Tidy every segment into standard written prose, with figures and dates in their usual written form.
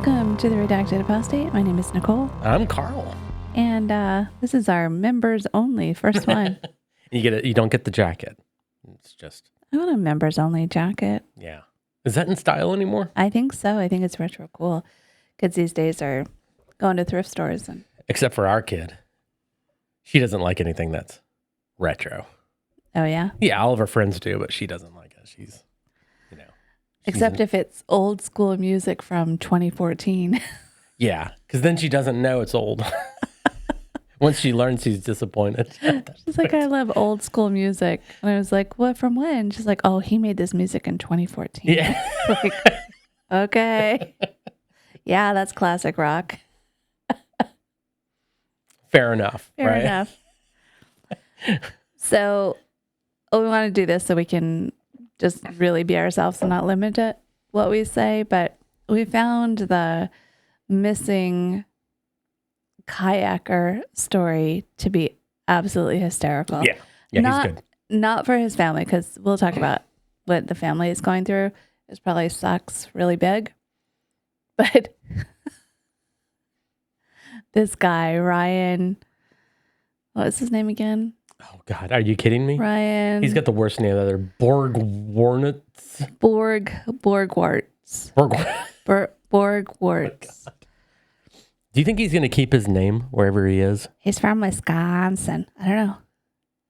Welcome to the Redacted Apostate. My name is Nicole. I'm Carl. And this is our members only first one. You don't get the jacket. It's just... I want a members only jacket. Yeah. Is that in style anymore? I think so. I think it's retro cool. Kids these days are going to thrift stores. Except for our kid. She doesn't like anything that's retro. Oh, yeah? Yeah, all of her friends do, but she doesn't like it. She's Except if it's old school music from 2014. Yeah, because then she doesn't know it's old. Once she learns, she's disappointed. She's like, I love old school music. And I was like, what, from when? She's like, oh, he made this music in 2014. Yeah. Like, okay. Yeah, that's classic rock. Fair enough. Fair enough. So we want to do this so we can just really be ourselves and not limit it, what we say. But we found the missing kayaker story to be absolutely hysterical. Yeah, he's good. Not for his family, because we'll talk about what the family is going through. It probably sucks really big. But this guy, Ryan, what's his name again? Oh, God. Are you kidding me? Ryan. He's got the worst name ever. Borgwarts. Borgwarts. Do you think he's going to keep his name wherever he is? He's from Wisconsin. I don't know.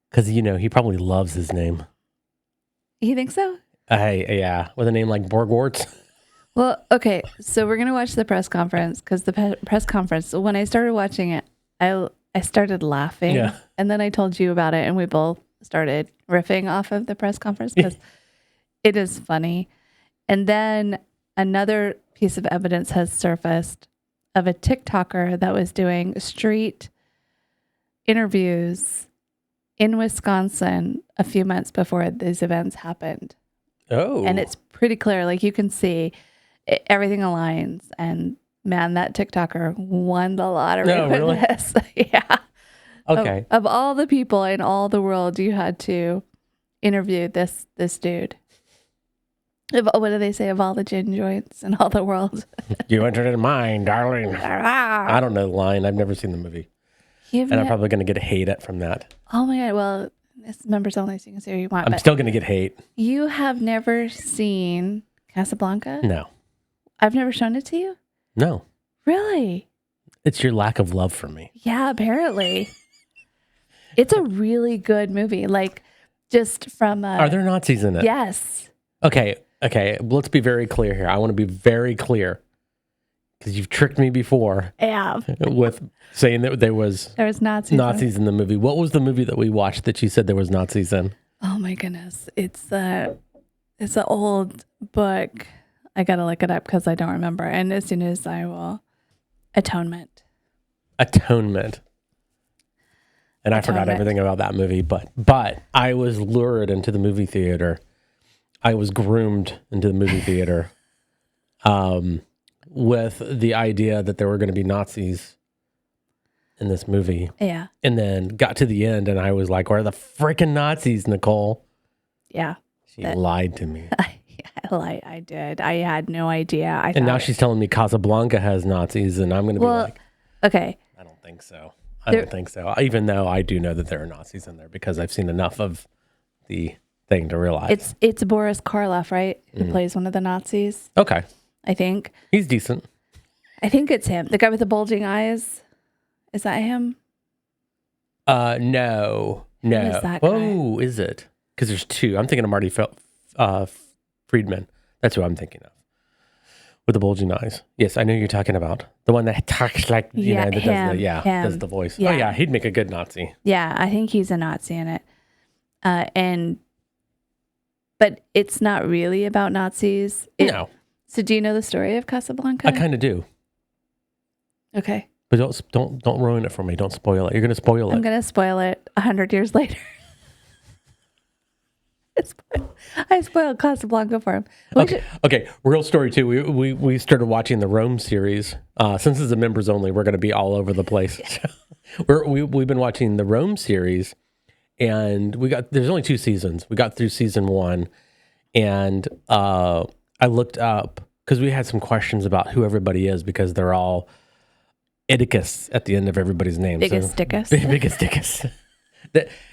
Because, he probably loves his name. You think so? Yeah. With a name like Borgwarts. Well, okay. So we're going to watch the press conference, because the press conference, when I started watching it, I started laughing. Yeah. And then I told you about it, and we both started riffing off of the press conference because it is funny. And then another piece of evidence has surfaced of a TikToker that was doing street interviews in Wisconsin a few months before these events happened. Oh. And it's pretty clear. Like, you can see everything aligns. And man, that TikToker won the lottery with really? this. Yeah. Okay. Of all the people in all the world, you had to interview this dude. What do they say? Of all the gin joints in all the world. You entered in mine, darling. I don't know the line. I've never seen the movie. I'm probably going to get hate from that. Oh my God. Well, it's members only, so you can say what you want. I'm still going to get hate. You have never seen Casablanca? No. I've never shown it to you? No. Really? It's your lack of love for me. Yeah, apparently. It's a really good movie. Like, just from... Are there Nazis in it? Yes. Okay. Let's be very clear here. I want to be very clear, because you've tricked me before. Yeah. With saying that there was Nazis in the movie. What was the movie that we watched that you said there was Nazis in? Oh my goodness. It's an old book. I got to look it up because I don't remember. And as soon as I will... Atonement. And I forgot everything about that movie, but I was lured into the movie theater. I was groomed into the movie theater with the idea that there were going to be Nazis in this movie. Yeah. And then got to the end and I was like, where are the freaking Nazis, Nicole? Yeah. She lied to me. I did. I had no idea. And now she's telling me Casablanca has Nazis, and I'm going to be like, okay. I don't think so. Don't think so. Even though I do know that there are Nazis in there because I've seen enough of the thing to realize. It's Boris Karloff, right? Who plays one of the Nazis. Okay. I think. He's decent. I think it's him. The guy with the bulging eyes. Is that him? No. Who is that guy? Oh, is it? Because there's two. I'm thinking of Marty Friedman. That's who I'm thinking of. With the bulging eyes. Yes, I know you're talking about. The one that talks like, does the voice. Yeah. Oh, yeah, he'd make a good Nazi. Yeah, I think he's a Nazi in it. But it's not really about Nazis. No. So do you know the story of Casablanca? I kind of do. Okay. But don't ruin it for me. Don't spoil it. You're going to spoil it. I'm going to spoil it 100 years later. I spoiled Casablanca for him. Okay. Real story too. We started watching the Rome series. Since it's a members only, we're going to be all over the place. We've been watching the Rome series, and there's only 2 seasons. We got through season 1, and I looked up because we had some questions about who everybody is because they're all Idicus at the end of everybody's name. Biggest dickus. Biggest dickus.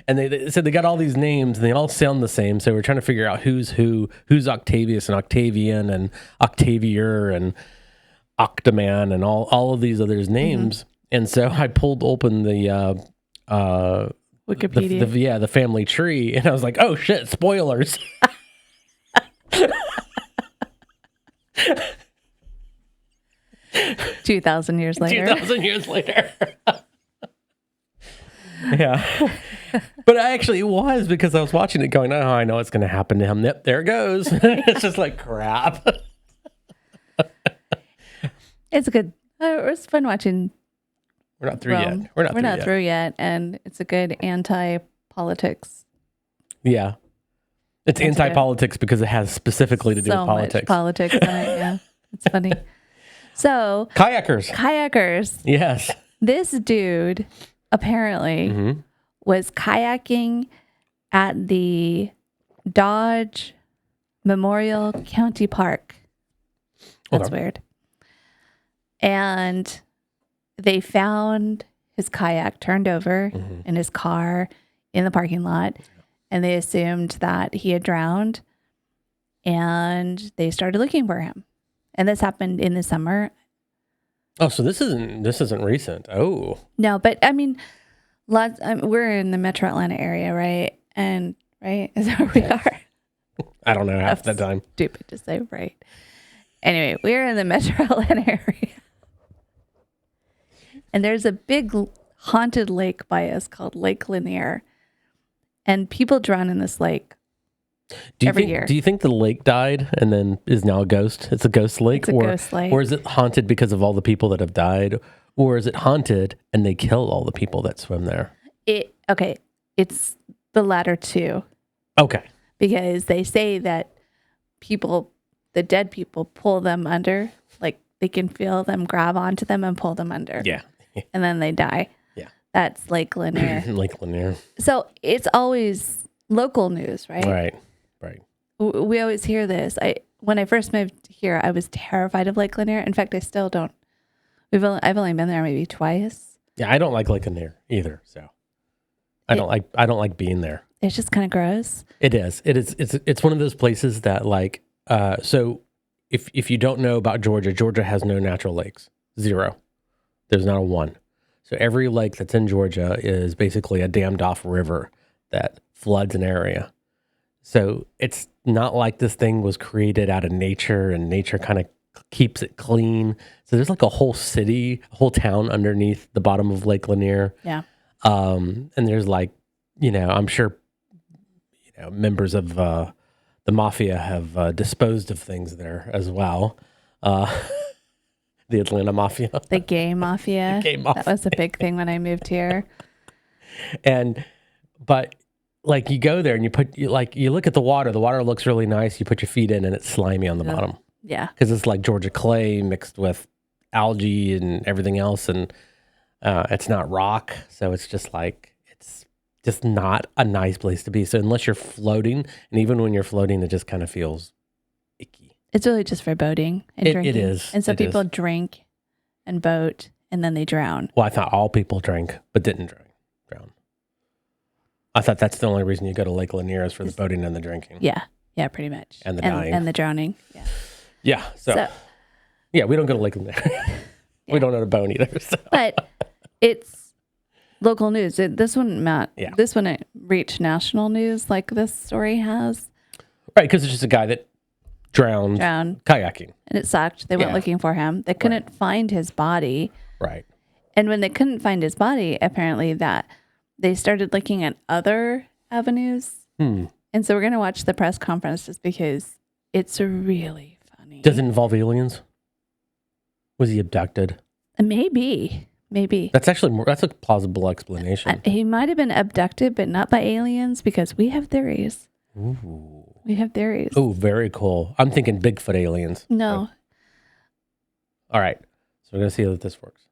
And they said they got all these names and they all sound the same. So we're trying to figure out who's Octavius and Octavian and Octavier and Octaman and all of these others names. Mm-hmm. And so I pulled open the Wikipedia. The family tree, and I was like, oh shit, spoilers. 2,000 years later. 2,000 years later. Yeah. But it was because I was watching it going, oh, I know what's going to happen to him. Yep, there it goes. It's just like crap. It's good. It was fun watching. We're not through Rome. yet. We're not through yet. And it's a good anti-politics. Yeah. It's anti-politics because it has specifically to do with politics. Much politics in it, yeah. It's funny. So. Kayakers. Yes. This dude apparently was kayaking at the Dodge Memorial County Park. That's weird. And they found his kayak turned over in his car in the parking lot. And they assumed that he had drowned. And they started looking for him. And this happened in the summer. Oh, so this isn't recent. Oh. No, but I mean, we're in the Metro Atlanta area, right? And right? Is that where we are? I don't know half the time. Stupid to say, right? Anyway, we're in the Metro Atlanta area. And there's a big haunted lake by us called Lake Lanier. And people drown in this lake every year. Do you think the lake died and then is now a ghost? It's a ghost lake? Ghost lake. Or is it haunted because of all the people that have died? Or is it haunted and they kill all the people that swim there? It's the latter two. Okay. Because they say that the dead people pull them under, like they can feel them grab onto them and pull them under. Yeah. And then they die. Yeah. That's Lake Lanier. Lake Lanier. So it's always local news, right? Right. We always hear this. When I first moved here, I was terrified of Lake Lanier. In fact, I still don't. I've only been there maybe twice. Yeah, I don't like Lake Lanier either. So I don't like being there. It's just kind of gross. It is. It's one of those places that like. So if you don't know about Georgia has no natural lakes. Zero. There's not a one. So every lake that's in Georgia is basically a dammed off river that floods an area. So it's not like this thing was created out of nature and nature kind of keeps it clean. So there's like a whole city, a whole town underneath the bottom of Lake Lanier. Yeah. And there's like, I'm sure, members of the mafia have disposed of things there as well. The Atlanta Mafia. The gay mafia. That was a big thing when I moved here. But like you go there and you look at the water looks really nice. You put your feet in and it's slimy on the bottom. Yeah. Because it's like Georgia clay mixed with algae and everything else. And it's not rock. So it's just not a nice place to be. So unless you're floating, and even when you're floating, it just kind of feels icky. It's really just for boating and drinking. It is. And so people drink and boat and then they drown. Well, I thought all people drank, but didn't drown. I thought that's the only reason you go to Lake Lanier is for the boating and the drinking. Yeah. Yeah, pretty much. And the dying. And the drowning. Yeah. Yeah. So yeah, we don't go to Lake Lanier. Yeah. We don't own a boat either. So. But it's local news. This one, Matt, this one it reached national news like this story has. Right, because it's just a guy that drowned kayaking. And it sucked. They went looking for him. They couldn't find his body. Right. And when they couldn't find his body, apparently that they started looking at other avenues. And so we're going to watch the press conference just because it's really funny. Does it involve aliens? Was he abducted? Maybe. That's a plausible explanation. He might have been abducted, but not by aliens because we have theories. Ooh. We have theories. Oh, very cool. I'm thinking Bigfoot aliens. No. All right. So we're going to see how this works.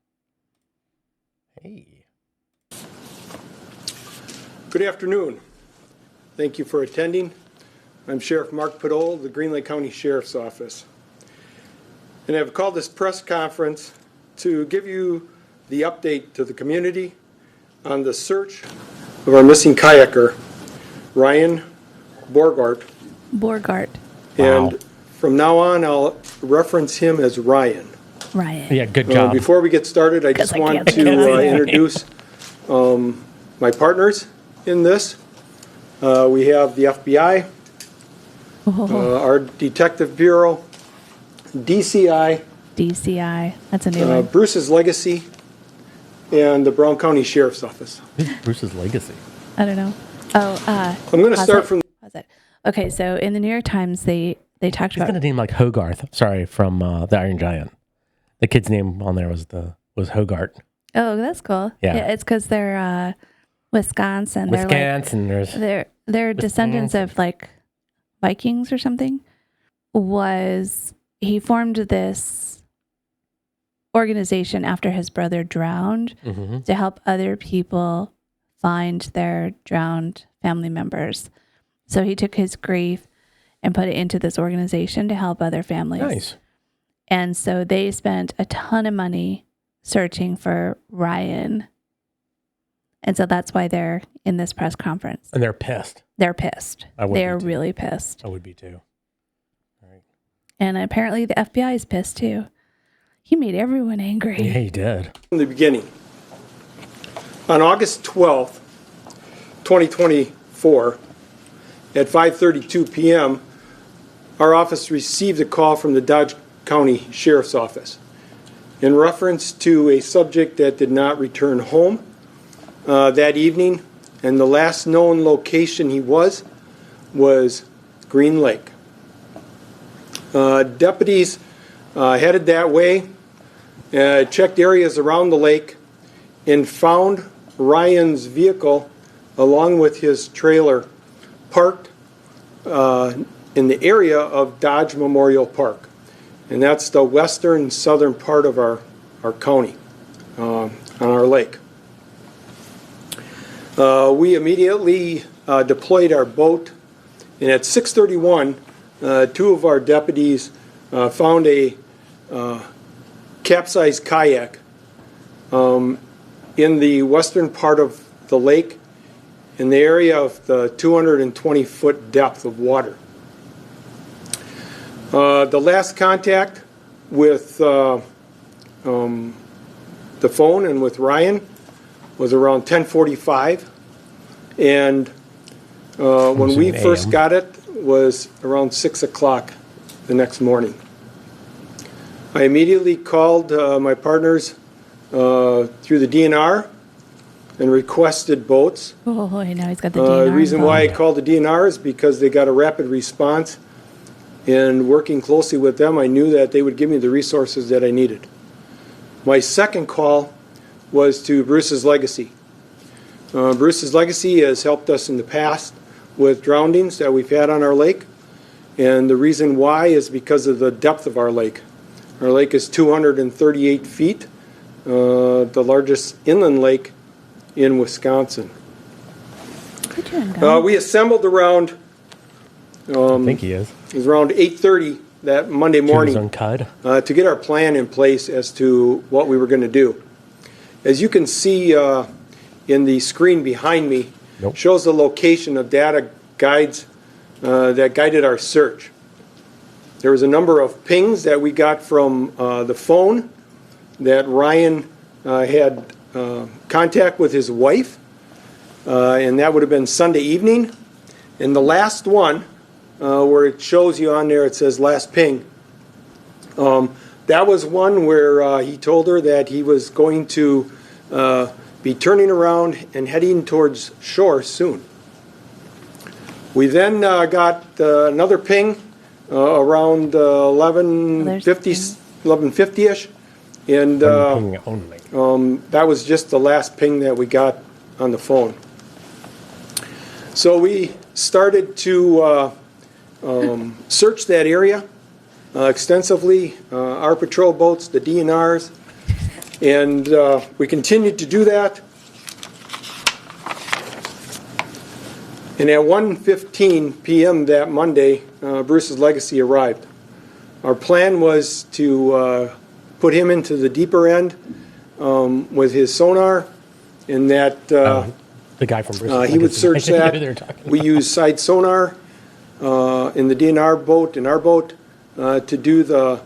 Hey. Good afternoon. Thank you for attending. I'm Sheriff Mark Padol, the Green Lake County Sheriff's Office. And I've called this press conference to give you the update to the community on the search of our missing kayaker, Ryan Borgart. Borgart. And from now on, I'll reference him as Ryan. Ryan. Yeah, good job. Before we get started, I just want to introduce my partners in this. We have the FBI, our Detective Bureau, DCI, that's a new one. Bruce's Legacy, and the Brown County Sheriff's Office. Bruce's Legacy. I don't know. I'm going to start from... Pause it. Okay, so in the New York Times, they talked He's about... got a name like Hogarth. Sorry, from the Iron Giant. The kid's name on there was Hogarth. Oh, that's cool. Yeah. It's because they're Wisconsin. Wisconsin. They're descendants of like Vikings or something. He formed this organization after his brother drowned to help other people find their drowned family members. So he took his grief and put it into this organization to help other families. Nice. And so they spent a ton of money searching for Ryan. And so that's why they're in this press conference. And they're pissed. They're pissed. They're be too. really pissed. I would be too. All right. And apparently the FBI is pissed too. He made everyone angry. Yeah, he did. From the beginning. On August 12th, 2024, at 5:32 p.m., our office received a call from the Dodge County Sheriff's Office in reference to a subject that did not return home that evening, and the last known location he was Green Lake. Deputies headed that way, checked areas around the lake, and found Ryan's vehicle along with his trailer parked in the area of Dodge Memorial Park. And that's the western southern part of our county on our lake. We immediately deployed our boat, and at 6:31, two of our deputies found a capsized kayak in the western part of the lake in the area of the 220-foot depth of water. The last contact with the phone and with Ryan was around 10:45, and when we first got it was around 6 o'clock the next morning. I immediately called my partners through the DNR and requested boats. Oh, I know he's got the DNR. The reason why I involved. called the DNR is because they got a rapid response, and working closely with them, I knew that they would give me the resources that I needed. My second call was to Bruce's Legacy. Bruce's Legacy has helped us in the past with drownings that we've had on our lake, and the reason why is because of the depth of our lake. Our lake is 238 feet, the largest inland lake in Wisconsin. Good job, guys. We assembled around, I think he is. it was around 8:30 that Monday morning On Cud. to get our plan in place as to what we were going to do. As you can see in the screen behind me, shows the location of data guides that guided our search. There was a number of pings that we got from the phone that Ryan had contact with his wife, and that would have been Sunday evening. And the last one, where it shows you on there, it says last ping. That was one where he told her that he was going to be turning around and heading towards shore soon. We then got another ping around 11:50-ish, and that was just the last ping that we got on the phone. So we started to search that area extensively, our patrol boats, the DNRs, and we continued to do that. And at 1:15 p.m. that Monday, Bruce's Legacy arrived. Our plan was to put him into the deeper end with his sonar, and that The guy from Bruce's he would Legacy. search I knew that. who they were talking We about. use side sonar in the DNR boat, in our boat, to do the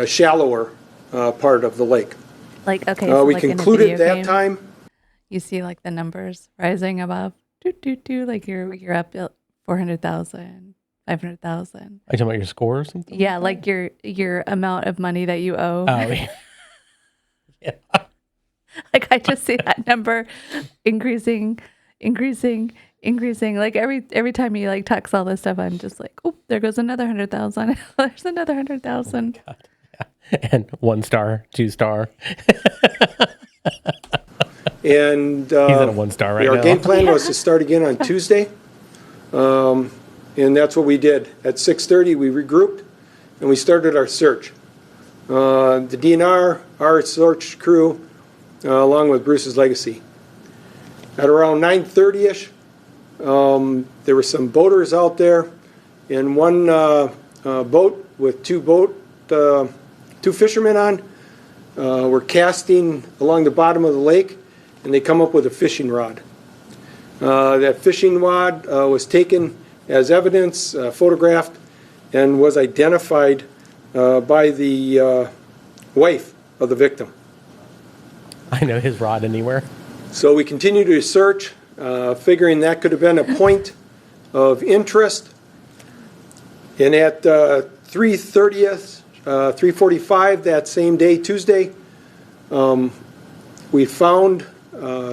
shallower part of the lake. Like, okay, so We like in a concluded video that game, time. you see like the numbers rising above, like you're up 400,000, 500,000. Are you talking about your score or something? Yeah, like your amount of money that you owe. Oh, yeah. Yeah. Like I just see that number increasing. Like every time you like text all this stuff, I'm just like, oh, there goes another 100,000. There's another 100,000. God. Yeah. And 1 star, 2 star. And He's at a 1 star right our now. game plan was to start again on Tuesday. And that's what we did. At 6:30, we regrouped and we started our search. The DNR, our search crew, along with Bruce's Legacy. At around 9:30ish, there were some boaters out there, and one boat with two fishermen on were casting along the bottom of the lake, and they come up with a fishing rod. That fishing rod was taken as evidence, photographed, and was identified by the wife of the victim. I know his rod anywhere. So we continued to search, figuring that could have been a point of interest. And at 3:45 that same day, Tuesday, we found,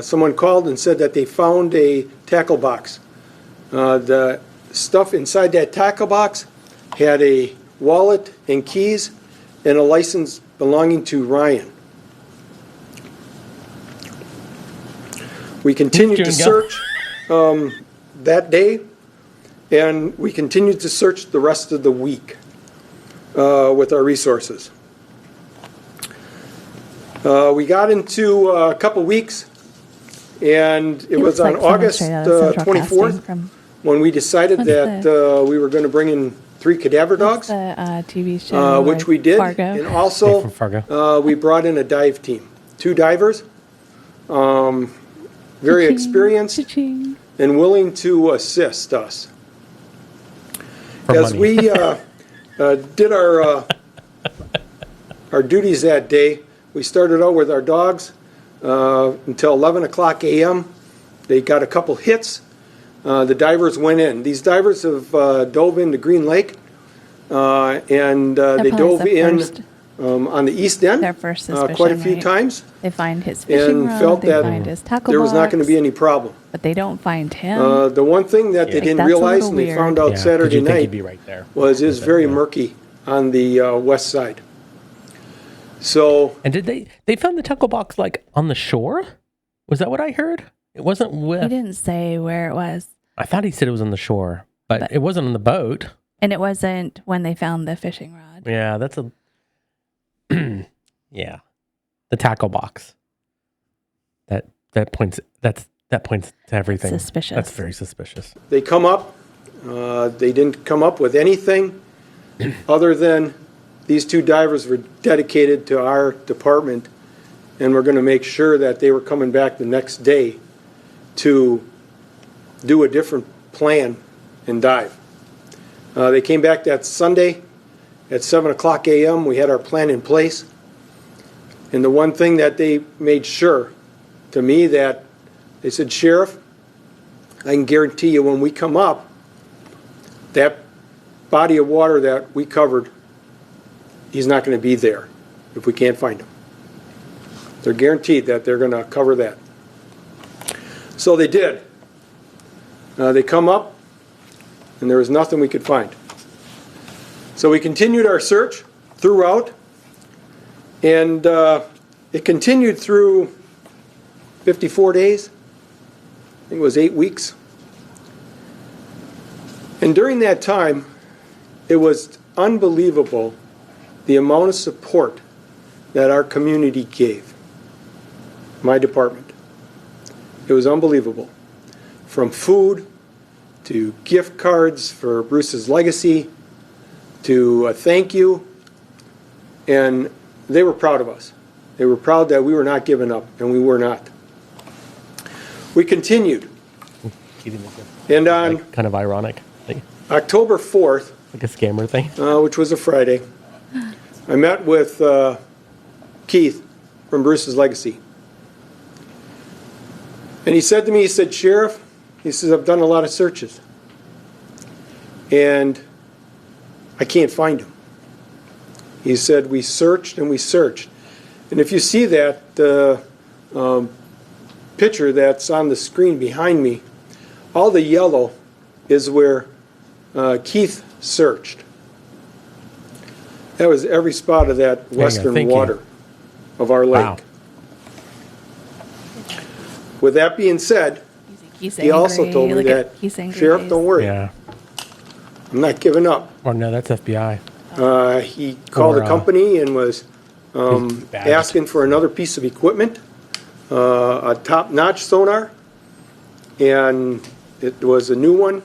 someone called and said that they found a tackle box. The stuff inside that tackle box had a wallet and keys and a license belonging to Ryan. We continued to search that day, and we continued to search the rest of the week with our resources. We got into a couple weeks, and it was on like someone August straight out of Central 24th Casting from when we decided What's that we were going to bring in 3 cadaver dogs, the TV show, which like we did. Fargo. And Yeah, also, from Fargo. we brought in a dive team, 2 divers, very Cha-ching, experienced cha-ching. and willing to assist us. For As money. we did our duties that day, we started out with our dogs until 11 o'clock a.m. They got a couple hits. The divers went in. These divers have dove into Green Lake, and they dove in on the east end Their first suspicion, quite a few right? times, They find his fishing and rod, felt they that find his tackle there was not going to box, be any problem. but they don't find him. The one thing that they Yeah. didn't Like, that's a realize, little and they weird. found Yeah, out 'cause Saturday you'd think night, he'd be right there. was it's very Yeah. murky on the west side. So And did they found the tackle box like on the shore? Was that what I heard? It wasn't He with. didn't say where it was, I thought he said it was on the shore, but it wasn't on the boat. and it wasn't when they found the fishing rod. Yeah, that's a. Yeah, the tackle box. That points to everything. Suspicious. That's very suspicious. they come up. They didn't come up with anything other than these 2 divers were dedicated to our department, and we're going to make sure that they were coming back the next day to do a different plan and dive. They came back that Sunday at 7 o'clock a.m. We had our plan in place. And the one thing that they made sure to me that they said, Sheriff, I can guarantee you when we come up, that body of water that we covered, he's not going to be there if we can't find him. They're guaranteed that they're going to cover that. So they did. They come up, and there was nothing we could find. So we continued our search throughout, and it continued through 54 days. I think it was 8 weeks. And during that time, it was unbelievable the amount of support that our community gave my department. It was unbelievable. From food to gift cards for Bruce's Legacy to thank you, and they were proud of us. They were proud that we were not giving up, and we were not. We continued. And on Like, kind of ironic. Like October 4th, a scammer thing. which was a Friday, I met with Keith from Bruce's Legacy. And he said to me, he said, Sheriff, he says, I've done a lot of searches. And I can't find him. He said, we searched and we searched. And if you see that picture that's on the screen behind me, all the yellow is where Keith searched. That was every spot of that western water of our lake. Wow. With that being said, he also told me that, Sheriff, don't worry, Yeah. I'm not giving up. Or no, that's FBI. He called the company and was asking for another piece of equipment, a top-notch sonar, and it was a new one,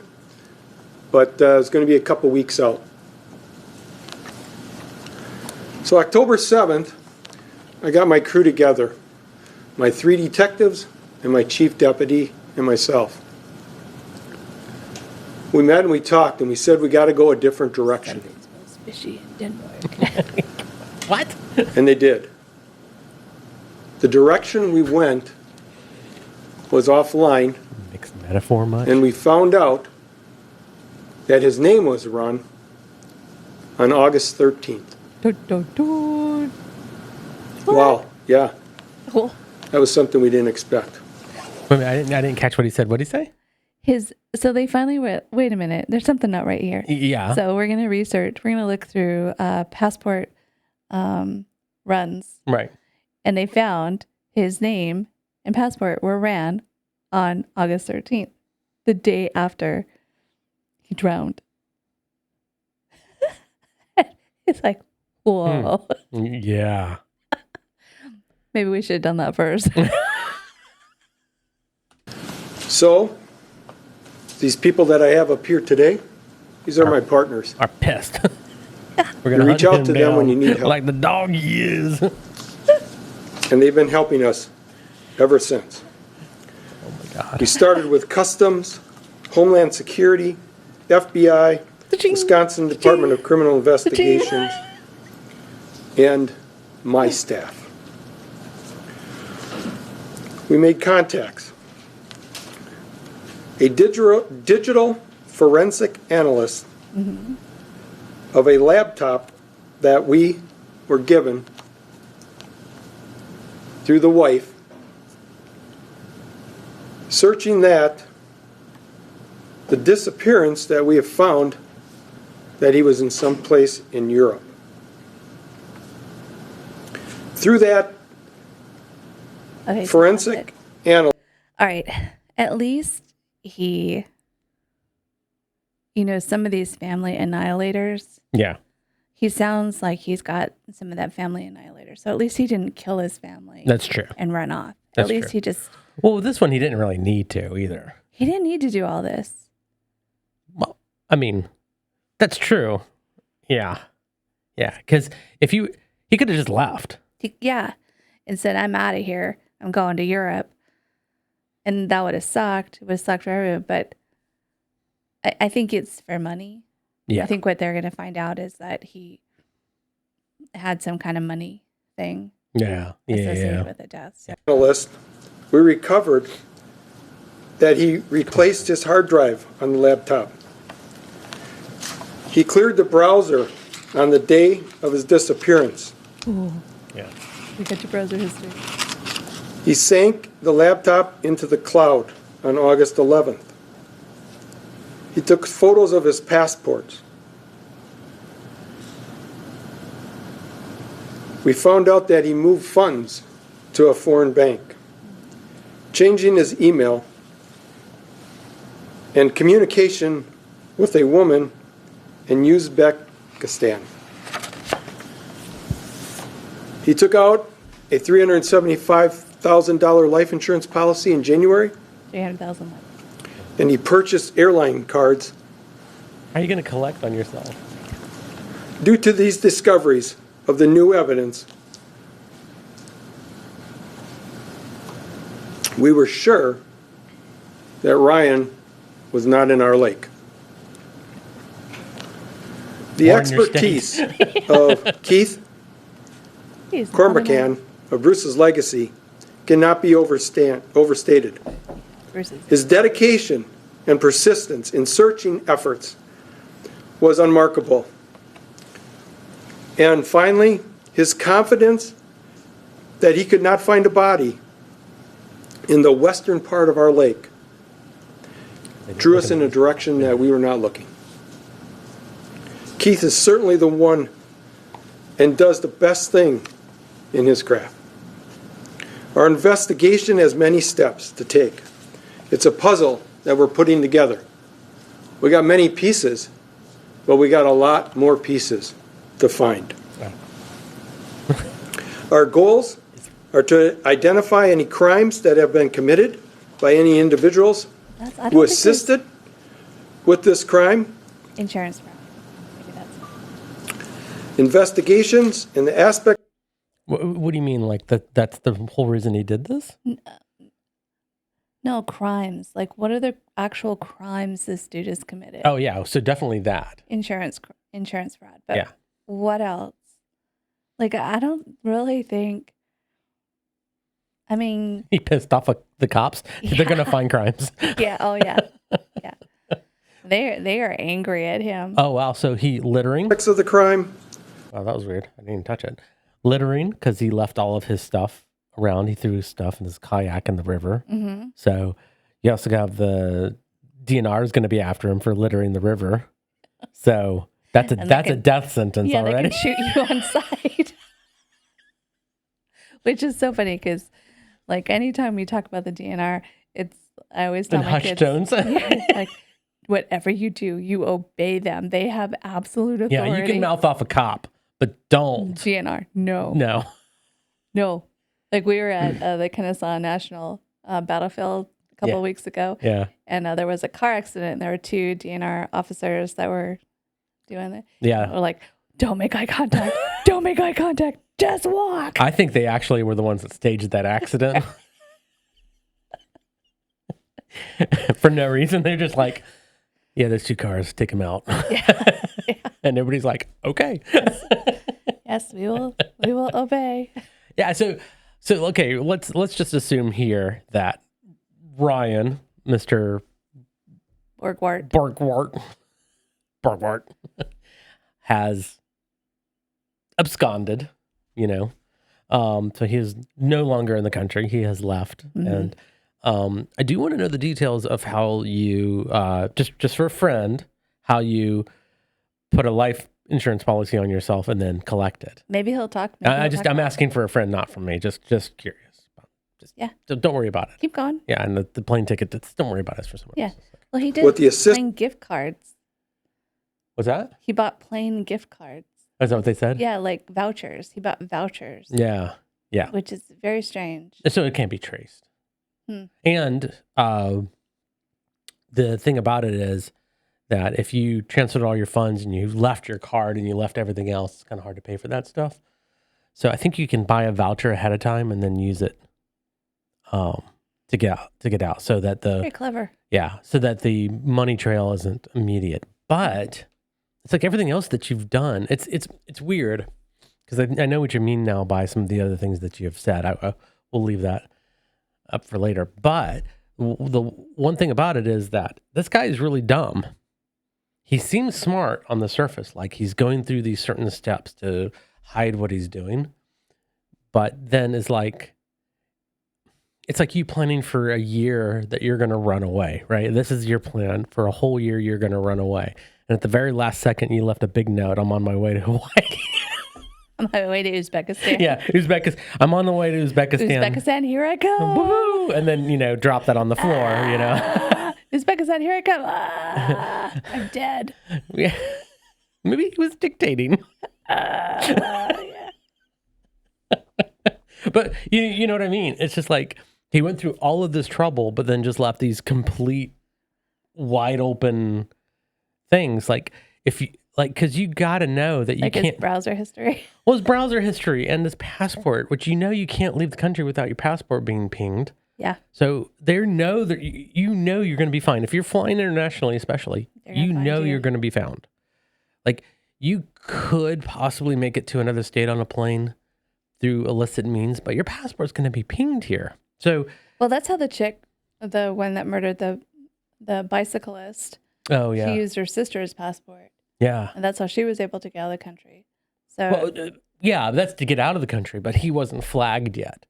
but it's going to be a couple weeks out. So October 7th, I got my crew together, my 3 detectives and my chief deputy and myself. We met and we talked and we said we got to go a different direction. Fishy in Denmark. What? And they did. The direction we went was offline, Mixed metaphor much? and we found out that his name was run on August 13th. Dun, dun, dun. Wow, yeah, Cool. that was something we didn't expect. Wait a minute, I didn't catch what he said. What did he say? So they finally went, wait a minute, there's something not right here. Yeah. So we're going to research, we're going to look through passport runs. Right. And they found his name and passport were ran on August 13th, the day after he drowned. It's like, whoa. Yeah. Maybe we should have done that first. So, these people that I have up here today, these are my partners. Are pissed. We're You gonna reach hunt out him to them down when you need help. like the dog he is. And they've been helping us ever since. Oh my God. We started with Customs, Homeland Security, FBI, Wisconsin Department of Criminal Investigations, and my staff. We made contacts. A digital forensic analyst of a laptop that we were given through the wife, searching that, the disappearance that we have found that he was in some place in Europe. Through that Okay, so forensic that's it. analyst, All right. At least he, some of these family annihilators, Yeah. he sounds like he's got some of that family annihilator. So at least he didn't kill his family That's true. and run off. That's at least true. he just, Well, with this one, he didn't really need to either. he didn't need to do all this. Well, I mean, that's true. Yeah. Yeah. Because he could have just left. And said, I'm out of here. I'm going to Europe. And that would have sucked. It would have sucked for everyone. But I think it's for money. Yeah. I think what they're going to find out is that he had some kind of money thing Yeah. associated with the deaths. we recovered that he replaced his hard drive on the laptop. He cleared the browser on the day of his disappearance. Ooh, Yeah. we got your browser history. He sank the laptop into the cloud on August 11th. He took photos of his passports. We found out that he moved funds to a foreign bank, changing his email and communication with a woman in Uzbekistan. He took out a $375,000 life insurance policy in January, 300,000. and he purchased airline cards How are you going to collect on yourself? Due to these discoveries of the new evidence, we were sure that Ryan was not in our lake. The expertise of Keith Cormacan of Bruce's legacy cannot be overstated. His dedication and persistence in searching efforts was unmarkable. And finally, his confidence that he could not find a body in the western part of our lake drew us in a direction that we were not looking. Keith is certainly the one and does the best thing in his craft. Our investigation has many steps to take. It's a puzzle that we're putting together. We got many pieces, but we got a lot more pieces to find. Our goals are to identify any crimes that have been committed by any individuals who assisted with this crime. Insurance fraud. Maybe that's Investigations and the aspect. What do you mean? Like that's the whole reason he did this? no crimes. Like, what are the actual crimes this dude has committed? Oh yeah, so definitely that. Insurance fraud. But Yeah. what else? Like, I don't really think. I mean, He pissed off the cops. They're gonna find crimes. yeah. Oh yeah. Yeah. They are angry at him. Oh wow, so he littering. Aspects of the crime. Wow, that was weird. I didn't even touch it. Littering because he left all of his stuff around. He threw his stuff in his kayak in the river. Mm-hmm. So you also have the DNR is going to be after him for littering the river. So that's a death sentence Yeah, already. they can shoot you on sight. Which is so funny because, like, anytime we talk about the DNR, I always tell And my Hush kids, Jones. like, whatever you do, you obey them. They have absolute authority. Yeah, you can mouth off a cop, but don't. DNR, no. Like, we were at the Kennesaw National Battlefield a couple of weeks ago. Yeah. And there was a car accident. And there were 2 DNR officers that were doing it. Yeah. We're like, don't make eye contact. Don't make eye contact. Just walk. I think they actually were the ones that staged that accident. For no reason. They're just like, yeah, there's 2 cars. Take them out. Yeah. And everybody's like, okay. Yes, we will obey. Yeah. So okay, let's just assume here that Ryan, Mr. Borgwart, has absconded, so he is no longer in the country. He has left. Mm-hmm. And I do want to know the details of how you, just for a friend, how you put a life insurance policy on yourself and then collect it. maybe he'll talk. I'm asking for a friend, not from me. Just curious. So don't worry about it. Keep going. Yeah, and the plane ticket, don't worry about it. It's for someone else. Well, he did With the plain gift cards. What's that? He bought plain gift cards. Is that what they said? Yeah, like vouchers. He bought vouchers. Yeah. Which is very strange. So it can't be traced. And the thing about it is that if you transferred all your funds and you left your card and you left everything else, it's kind of hard to pay for that stuff. So I think you can buy a voucher ahead of time and then use it to get out so that Very clever. so that the money trail isn't immediate. But it's like everything else that you've done. It's weird because I know what you mean now by some of the other things that you have said. We'll leave that up for later. But the one thing about it is that this guy is really dumb. He seems smart on the surface, like he's going through these certain steps to hide what he's doing. But then it's like you planning for a year that you're going to run away, right? This is your plan for a whole year. You're going to run away. And at the very last second, you left a big note. I'm on my way to Hawaii. On my way to Uzbekistan. Yeah, Uzbekistan. I'm on the way to Uzbekistan. Uzbekistan, here I come. Woo! And then, drop that on the floor, Uzbekistan, here I come. I'm dead. Yeah. Maybe he was dictating. Yeah. But you know what I mean? It's just like he went through all of this trouble, but then just left these complete wide open things. Like like, because you got to know that you Like can't. his browser history. Well, his browser history and his passport, which you can't leave the country without your passport being pinged. Yeah. So they know that you know you're going to be fine. If you're flying internationally, especially, you know you're going to be found. Like, you could possibly make it to another state on a plane through illicit means, but your passport's going to be pinged here. So, well, that's how the chick, the one that murdered the bicyclist, oh yeah, she used her sister's passport. Yeah. And that's how she was able to get out of the country. So, well, yeah, that's to get out of the country, but he wasn't flagged yet.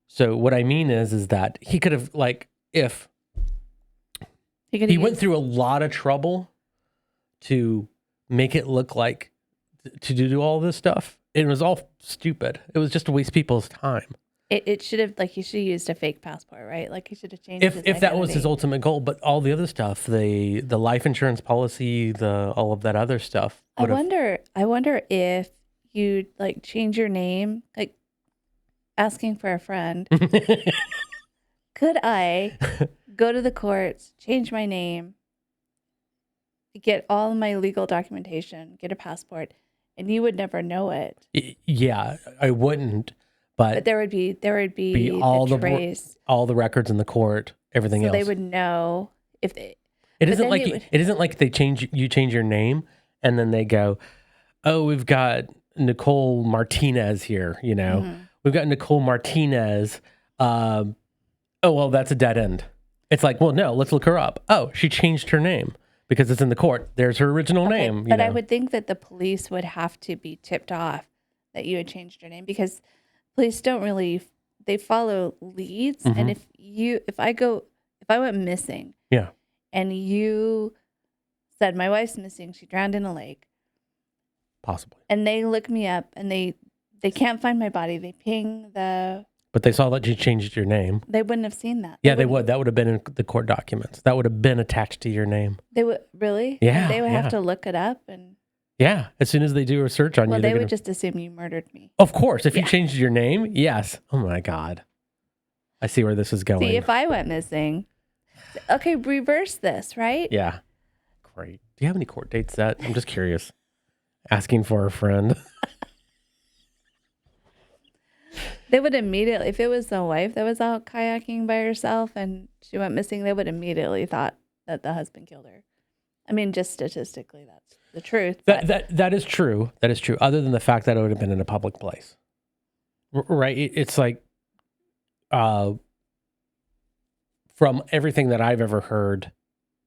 So what I mean is that he could have, like, if he went through a lot of trouble to make it look like to do all this stuff. It was all stupid. It was just to waste people's time. It should have, like, he should have used a fake passport, right? Like, he should have changed his if that was his ultimate goal. But all the other stuff, the life insurance policy, all of that other stuff. I wonder if you like change your name, like asking for a friend. Could I go to the courts, change my name, get all of my legal documentation, get a passport, and you would never know it? Yeah, I wouldn't. But there would be all the trace, all the records in the court, everything else. So they would know if they. It isn't like they change your name and then they go, oh, we've got Nicole Martinez here. You know, we've got Nicole Martinez. Oh well, that's a dead end. It's like, well, no, let's look her up. Oh, she changed her name because it's in the court. There's her original name. But I would think that the police would have to be tipped off that you had changed your name, because police don't really, they follow leads. And if I went missing, yeah, and you said my wife's missing, she drowned in a lake, possibly, and they look me up and they can't find my body, they ping the. But they saw that you changed your name. They wouldn't have seen that. Yeah, they would. That would have been in the court documents. That would have been attached to your name. They would really. Yeah, and they would have to look it up and. Yeah, as soon as they do a search on you, they would just assume you murdered me. Of course, if you changed your name, yes. Oh my God, I see where this is going. See, if I went missing, okay, reverse this, right? Yeah, great. Do you have any court dates set? I'm just curious. Asking for a friend. They would immediately, if it was the wife that was out kayaking by herself and she went missing, they would immediately thought that the husband killed her. I mean, just statistically, that's the truth. That is true. That is true. Other than the fact that it would have been in a public place, right? It's like, from everything that I've ever heard,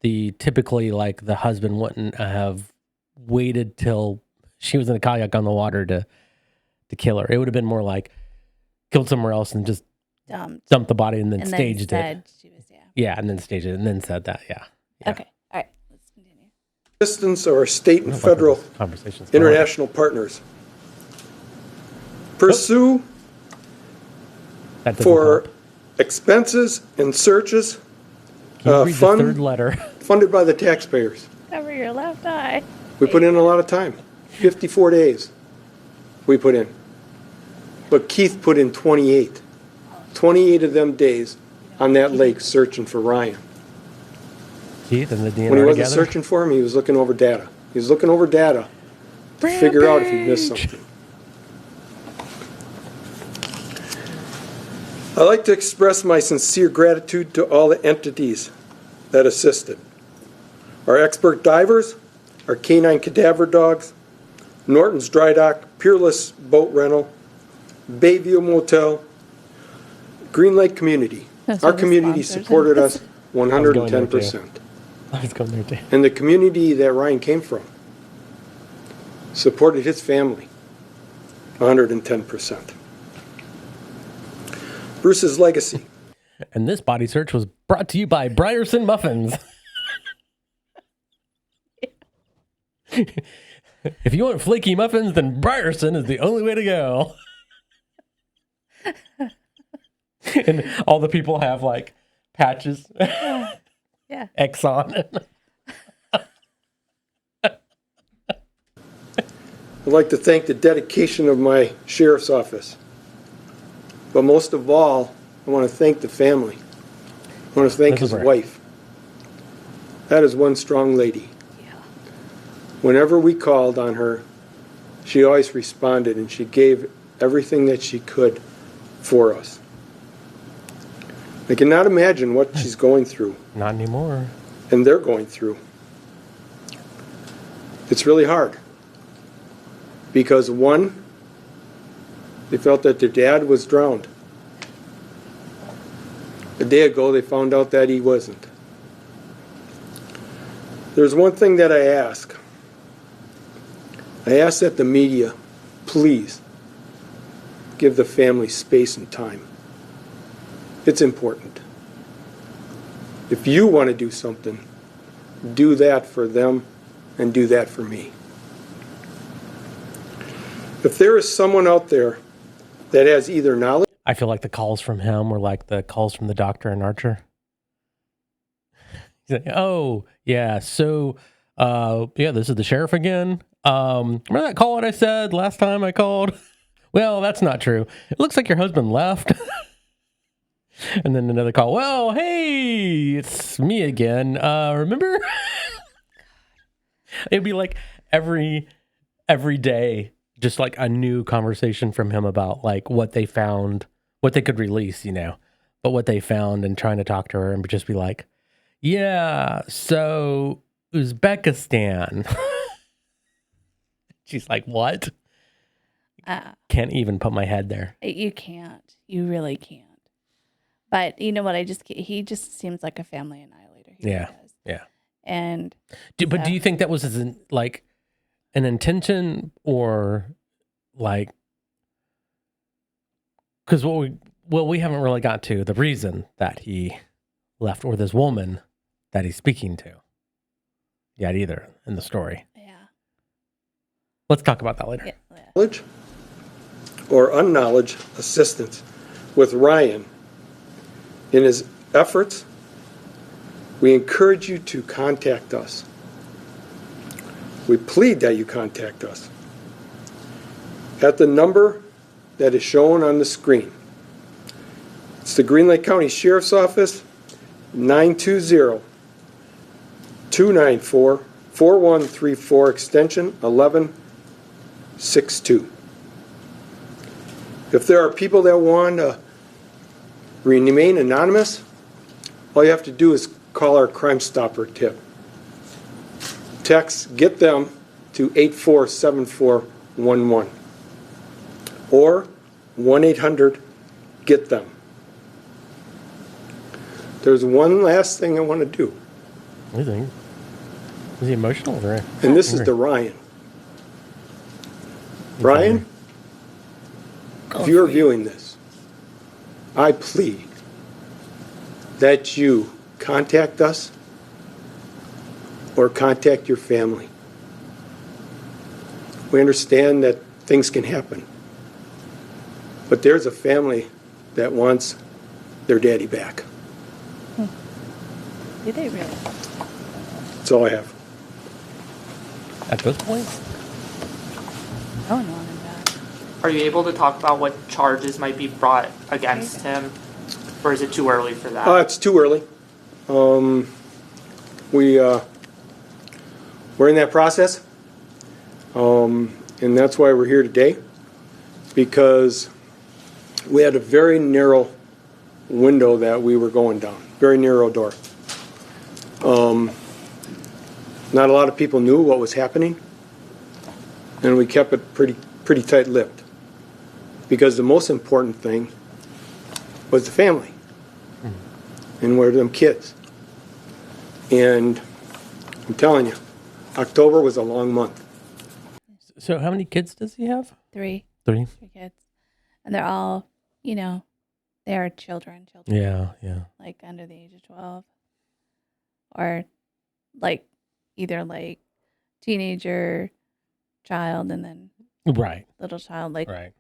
typically like the husband wouldn't have waited till she was in a kayak on the water to kill her. It would have been more like killed somewhere else and just dumped the body and then staged it. She was, and then staged it and then said that. Yeah. Okay. All right. Let's continue. Assistance of our state and federal international partners. Pursue for expenses and searches. Third letter. Funded by the taxpayers. Cover your left eye. We put in a lot of time. 54 days we put in. But Keith put in 28. 28 of them days on that lake searching for Ryan. Keith and the DNR when he wasn't together? Searching for him, he was looking over data. He was looking over data to figure out if he missed something. I'd like to express my sincere gratitude to all the entities that assisted. Our expert divers, our canine cadaver dogs, Norton's Dry Dock, Peerless Boat Rental, Bayview Motel, Green Lake Community. Our community supported us 110%. I was going there too. And the community that Ryan came from supported his family 110%. Bruce's legacy. And this body search was brought to you by Brierson Muffins. If you want flaky muffins, then Brierson is the only way to go. And all the people have like patches. Yeah. Exxon. I'd like to thank the dedication of my sheriff's office. But most of all, I want to thank the family. I want to thank his wife. That is one strong lady. Yeah. Whenever we called on her, she always responded, and she gave everything that she could for us. I cannot imagine what she's going through. Not anymore. And they're going through. It's really hard. Because one, they felt that their dad was drowned. A day ago, they found out that he wasn't. There's one thing that I ask. I ask that the media, please, give the family space and time. It's important. If you want to do something, do that for them and do that for me. If there is someone out there that has either knowledge... I feel like the calls from him were like the calls from the doctor in Archer. He's like, oh, yeah, so, this is the sheriff again. Remember that call that I said last time I called? Well, that's not true. It looks like your husband left. And then another call. Well, hey, it's me again. Remember? It'd be like every day, just like a new conversation from him about like what they found, what they could release, but what they found, and trying to talk to her and just be like, yeah, so Uzbekistan. She's like, what? Can't even put my head there. You can't. You really can't. But you know what? He just seems like a family annihilator. He Yeah. really does. Yeah. And but do you think that was an intention, or like, because we haven't really got to the reason that he left, or this woman that he's speaking to yet either in the story. Yeah. Let's talk about that later. Yeah. knowledge or unknowledge assistance with Ryan in his efforts, we encourage you to contact us. We plead that you contact us at the number that is shown on the screen. It's the Green Lake County Sheriff's Office, 920-294-4134, extension 1162. If there are people that want to remain anonymous, all you have to do is call our Crime Stopper tip. Text get them to 847411 or 1-800-GET-THEM. There's one last thing I want to do. What do you think? Is he emotional? Or And this is to Ryan. Ryan, if you're viewing this, I plead that you contact us or contact your family. We understand that things can happen, but there's a family that wants their daddy back. Do they really? That's all I have. at this point? I don't know him back. Are you able to talk about what charges might be brought against him? Or is it too early for that? It's too early. We're in that process, and that's why we're here today, because we had a very narrow window that we were going down, very narrow door. Not a lot of people knew what was happening, and we kept it pretty tight-lipped, because the most important thing was the family and were them kids. And I'm telling you, October was a long month. So how many kids does he have? Three 3? kids. And they're all, they are children, Yeah. like under the age of 12. Or like either like teenager, child, and then Right. little child. Like Right.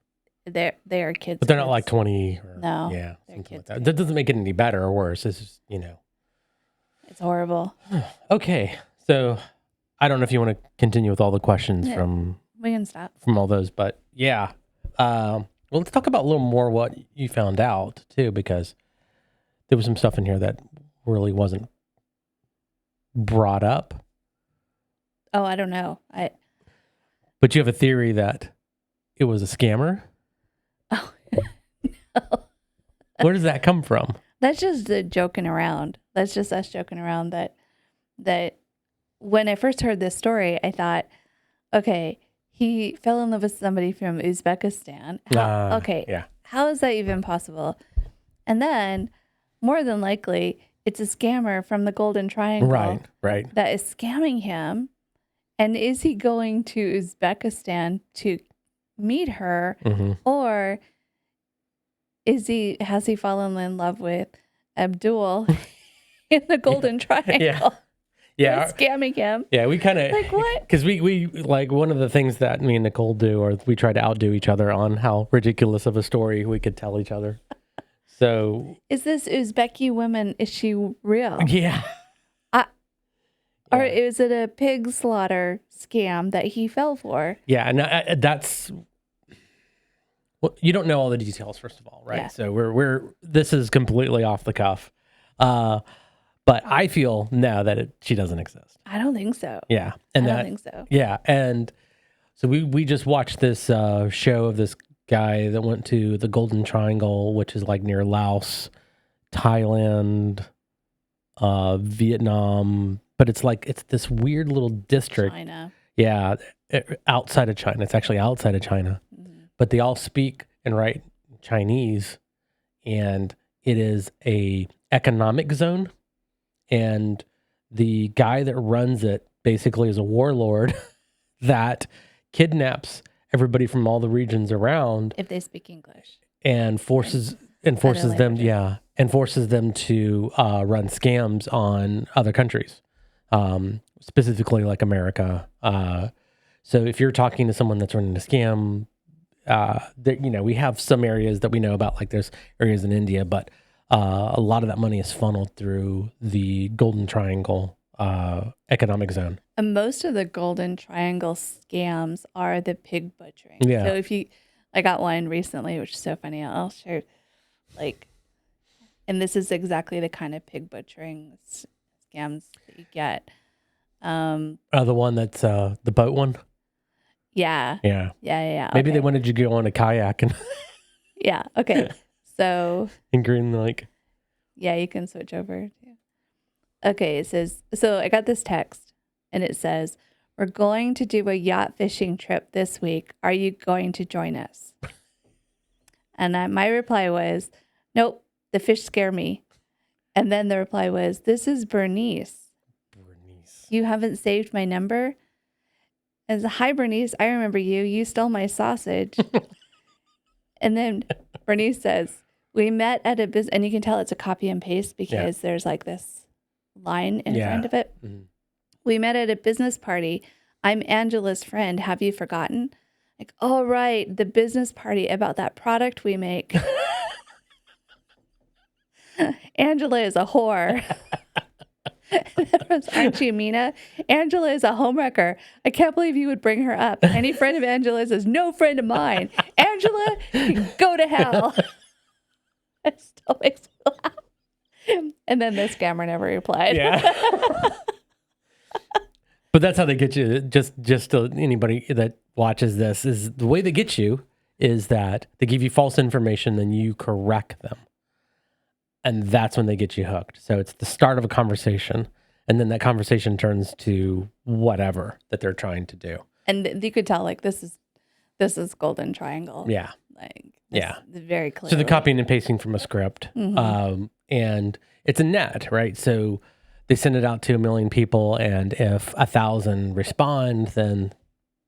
they are kids. But they're not kids. like 20 or, No, yeah, they're something like kids, that. kids. That doesn't make it any better or worse. It's just, It's horrible. Okay. So I don't know if you want to continue with all the questions Yeah. from We can stop. all those, but yeah. Well, let's talk about a little more what you found out too, because there was some stuff in here that really wasn't brought up. Oh, I don't know. But you have a theory that it was a scammer? Oh, Where does that come from? that's just joking around. That's just us joking around that when I first heard this story, I thought, okay, he fell in love with somebody from Uzbekistan. Yeah. How is that even possible? And then, more than likely, it's a scammer from the Golden Triangle Right. that is scamming him. And is he going to Uzbekistan to meet her, or has he fallen in love with Abdul in the Golden Triangle? Yeah. Who's scamming him? Yeah, we kind of Like what? Because we like one of the things that me and Nicole do, or we try to outdo each other on how ridiculous of a story we could tell each other. So Is this Uzbeki woman? Is she real? yeah. Or is it a pig slaughter scam that he fell for? Yeah, and that's well, you don't know all the details, first of all, right? Yeah. So this is completely off the cuff, but I feel now that she doesn't exist. I don't think so. Yeah, I don't think so. Yeah, and so we just watched this show of this guy that went to the Golden Triangle, which is like near Laos, Thailand, Vietnam, but it's this weird little district. China. Yeah, outside of China. It's actually outside of China, but they all speak and write Chinese, and it is a economic zone, and the guy that runs it basically is a warlord that kidnaps everybody from all the regions around If they speak English. and forces them to run scams on other countries, specifically like America. So if you're talking to someone that's running a scam, we have some areas that we know about, like there's areas in India, but a lot of that money is funneled through the Golden Triangle economic zone. And most of the Golden Triangle scams are the pig butchering. Yeah. So I got one recently, which is so funny. I'll share, and this is exactly the kind of pig butchering scams that you get. The one that's the boat one. Yeah. Yeah. Maybe they wanted you to go on a kayak and Yeah. Okay. So in Green Lake. yeah, you can switch over. Okay. It says, so I got this text and it says, "We're going to do a yacht fishing trip this week. Are you going to join us?" And my reply was, "Nope, the fish scare me." And then the reply was, "This is Bernice. You haven't saved my number?" As "Hi, Bernice, I remember you. You stole my sausage." And then Bernice says, "We met at a business," and you can tell it's a copy and paste because there's like this line in front of it. Mm-hmm. "We met at a business party. I'm Angela's friend. Have you forgotten?" Like, "Oh, right. The business party about that product we make." Angela is a whore. "Aren't you, Mina? Angela is a homewrecker. I can't believe you would bring her up. Any friend of Angela's is no friend of mine. Angela can go to hell." It still makes me laugh. And then the scammer never replied. Yeah. But that's how they get you. Just to anybody that watches this, is the way they get you is that they give you false information, then you correct them. And that's when they get you hooked. So it's the start of a conversation, and then that conversation turns to whatever that they're trying to do. And you could tell, like, this is Golden Triangle. Yeah. Very clear. So they're copying and pasting from a script. Mm-hmm. And it's a net, right? So they send it out to 1 million people, and if 1,000 respond, then,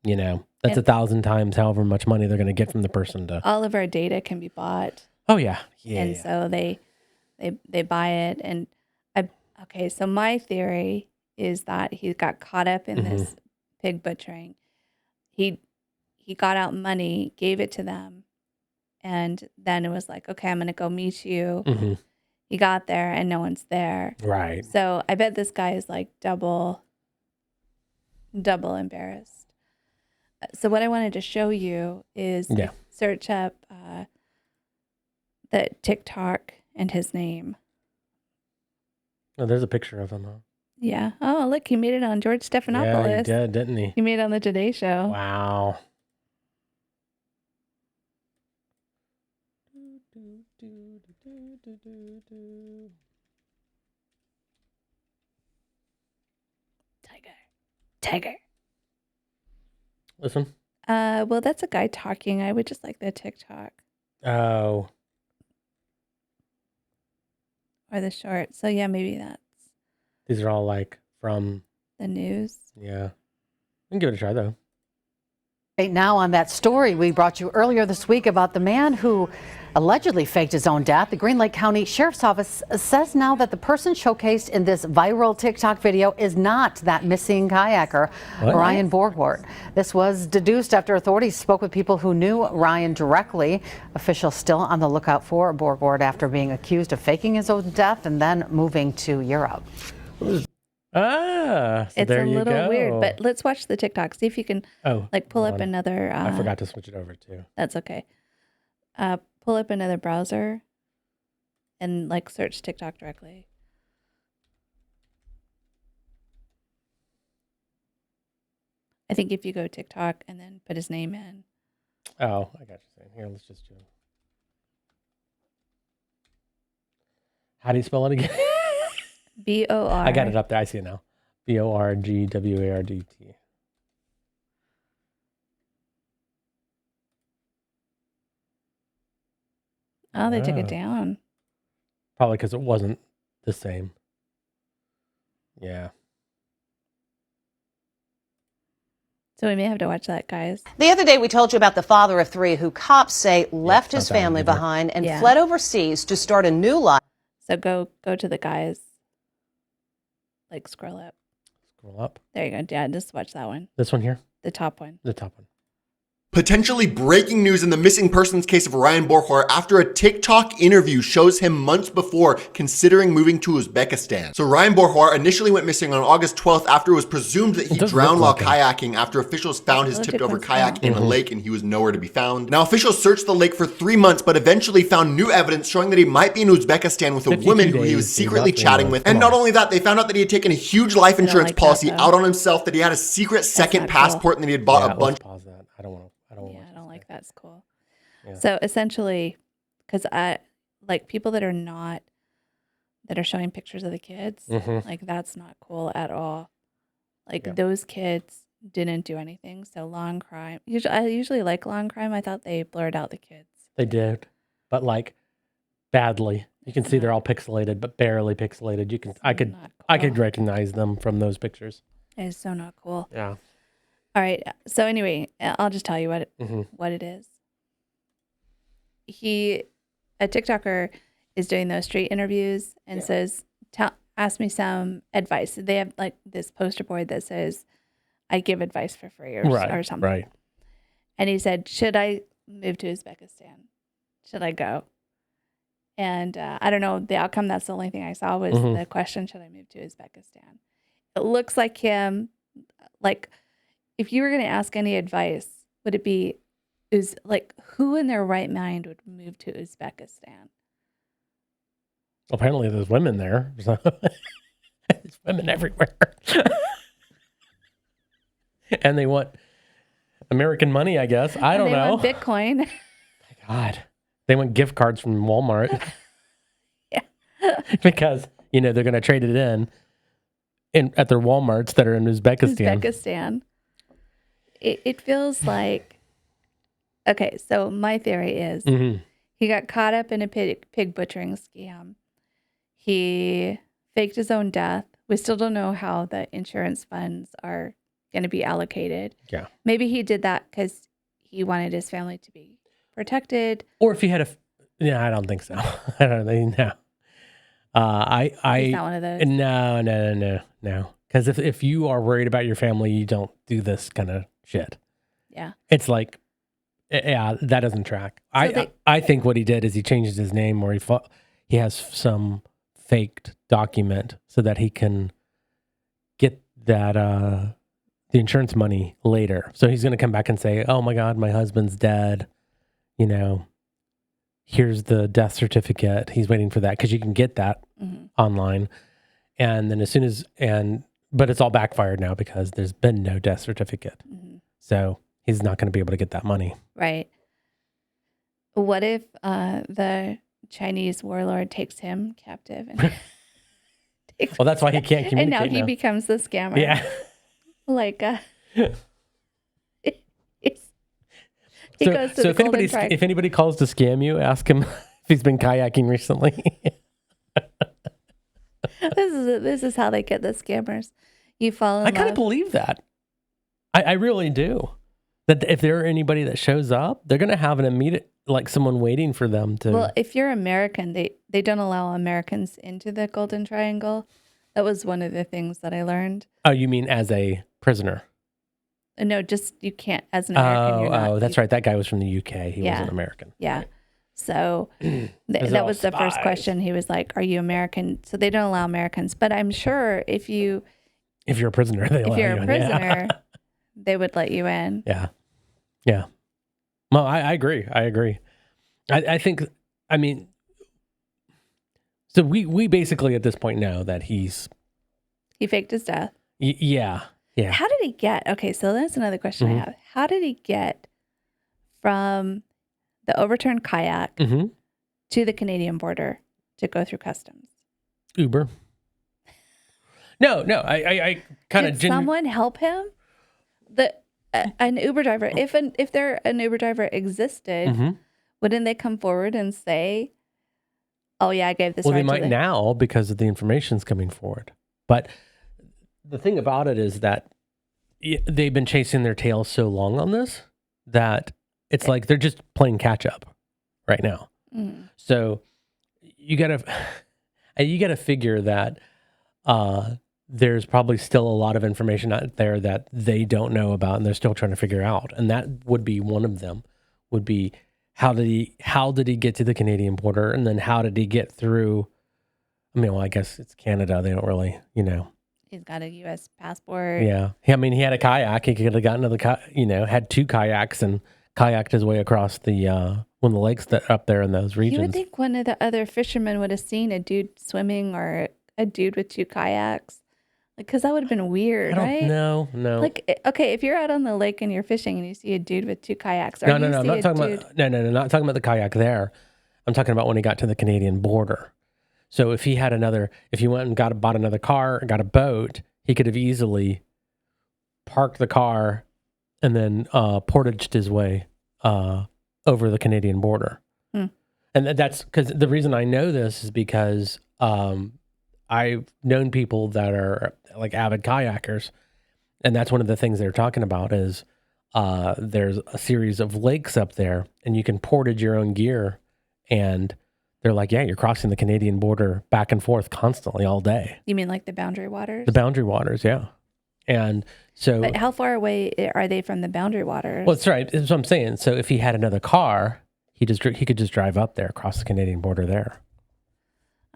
that's 1,000 times however much money they're going to get from the person to. All of our data can be bought. Oh, yeah. And so they buy it. And so my theory is that he got caught up in this pig butchering. He got out money, gave it to them, and then it was like, "Okay, I'm going to go meet you." Mm-hmm. He got there and no one's there. Right. So I bet this guy is like double embarrassed. So what I wanted to show you is search up the TikTok and his name. Oh, there's a picture of him, huh? Yeah. Oh, look, he made it on George Yeah, Stephanopoulos. he did, didn't he? He made it on the Today Show. Wow. Tiger. Listen. Well, that's a guy talking. I would just like the TikTok Oh. or the short. So yeah, maybe that's These are all like from the news. Yeah. We can give it a try though. Right now on that story we brought you earlier this week about the man who allegedly faked his own death. The Green Lake County Sheriff's Office says now that the person showcased in this viral TikTok video is not that missing kayaker, Ryan Borgward. This was deduced after authorities spoke with people who knew Ryan directly. Officials still on the lookout for Borgward after being accused of faking his own death and then moving to Europe. So it's there a you little go. weird, but let's watch the TikTok. See if you can pull up another. I forgot to switch it over too. That's okay. Pull up another browser and search TikTok directly. I think if you go TikTok and then put his name in. Oh, I got you saying. Here, let's just do it. How do you spell it again? B-O-R. I got it up there. I see it now. Borgward. Oh, they took it down. Probably because it wasn't the same. Yeah. So we may have to watch that, guys. The other day we told you about the father of three who cops say left his family behind and fled overseas to start a new life. So go to the guys. Scroll up. Scroll up. There you go. Yeah, just watch that one. This one here? The top one. The top one. Potentially breaking news in the missing persons case of Ryan Borgward after a TikTok interview shows him months before considering moving to Uzbekistan. So Ryan Borgward initially went missing on August 12th after it was presumed that he drowned while kayaking after officials found his tipped over kayak in a lake and he was nowhere to be found. Now officials searched the lake for 3 months but eventually found new evidence showing that he might be in Uzbekistan with a woman who he was secretly chatting with. And not only that, they found out that he had taken a huge life insurance policy out on himself, that he had a secret second passport, and that he had bought a bunch. Pause that. I don't want to. I don't like that. It's cool. Yeah. So essentially, because people that are showing pictures of the kids, that's not cool at all. Those kids didn't do anything. So long crime. I usually like long crime. I thought they blurred out the kids. They did, but badly. You can see they're all pixelated, but barely pixelated. I could recognize them from those pictures. It is so not cool. Yeah. All right. So anyway, I'll just tell you what it is. A TikToker is doing those street interviews and says, ask me some advice. They have this poster board that says, I give advice for free or something. Right. And he said, should I move to Uzbekistan? Should I go? And I don't know the outcome. That's the only thing I saw was the question, should I move to Uzbekistan? It looks like him, if you were going to ask any advice, would it be who in their right mind would move to Uzbekistan? Apparently there's women there. So there's women everywhere. And they want American money, I guess. I don't know. They want Bitcoin. My God. They want gift cards from Walmart. Yeah. Because, they're going to trade it in at their Walmarts that are in Uzbekistan. It feels like, okay, so my theory is he got caught up in a pig butchering scam. He faked his own death. We still don't know how the insurance funds are going to be allocated. Yeah. Maybe he did that because he wanted his family to be protected. Or if he had I don't think so. I don't think, no. He's not one of those. No. Because if you are worried about your family, you don't do this kind of shit. Yeah. It's that doesn't track. So I think what he did is he changed his name, or he has some faked document so that he can get that the insurance money later. So he's going to come back and say, "Oh my God, my husband's dead. Here's the death certificate." He's waiting for that because you can get that online. And then but it's all backfired now because there's been no death certificate. Mm-hmm. So he's not going to be able to get that money. Right. What if the Chinese warlord takes him captive? And Well, that's why he can't communicate and now he now. becomes the scammer. Yeah. Like, So if anybody calls to scam you, ask him if he's been kayaking recently. This is how they get the scammers. You fall in love. I kind of believe that. I really do. That if there are anybody that shows up, they're going to have an immediate, like someone waiting for them to. Well, if you're American, they don't allow Americans into the Golden Triangle. That was one of the things that I learned. Oh, you mean as a prisoner? No, just you can't as an American. That's right. That guy was from the UK. He wasn't American. Yeah. Right. So that was the first question. He was like, "Are you American?" So they don't allow Americans. But I'm sure if you're a prisoner, they would let you in. Yeah. Yeah. Well, I agree. I think, I mean, so we basically at this point know that he faked his death. Yeah. Yeah. How did he get? Okay, so that's another question I have. How did he get from the overturned kayak to the Canadian border to go through customs? Uber. No, I kind of did someone help him? An Uber driver. If an Uber driver existed, wouldn't they come forward and say, "Oh yeah, I gave this"? Well, they might now because of the information's coming forward. But the thing about it is that they've been chasing their tail so long on this that it's like they're just playing catch up right now. So you gotta figure that there's probably still a lot of information out there that they don't know about and they're still trying to figure out. And that would be one of them, would be how did he get to the Canadian border, and then how did he get through? I mean, well, I guess it's Canada. They don't really, He's got a U.S. passport. Yeah. I mean, he had a kayak. He could have gotten had 2 kayaks and kayaked his way across one of the lakes that up there in those regions. You would think one of the other fishermen would have seen a dude swimming or a dude with 2 kayaks. Because that would have been weird, right? No. Like, okay, if you're out on the lake and you're fishing and you see a dude with 2 kayaks, I'm not talking about. No, not talking about the kayak there. I'm talking about when he got to the Canadian border. So if he went and bought another car, got a boat, he could have easily parked the car and then portaged his way over the Canadian border. And that's because the reason I know this is because I've known people that are like avid kayakers, and that's one of the things they're talking about is there's a series of lakes up there, and you can portage your own gear, and they're like, yeah, you're crossing the Canadian border back and forth constantly all day. You mean like the Boundary Waters? The Boundary Waters, yeah. And so... But how far away are they from the Boundary Waters? Well, that's right. That's what I'm saying. So if he had another car, he could just drive up there, across the Canadian border there.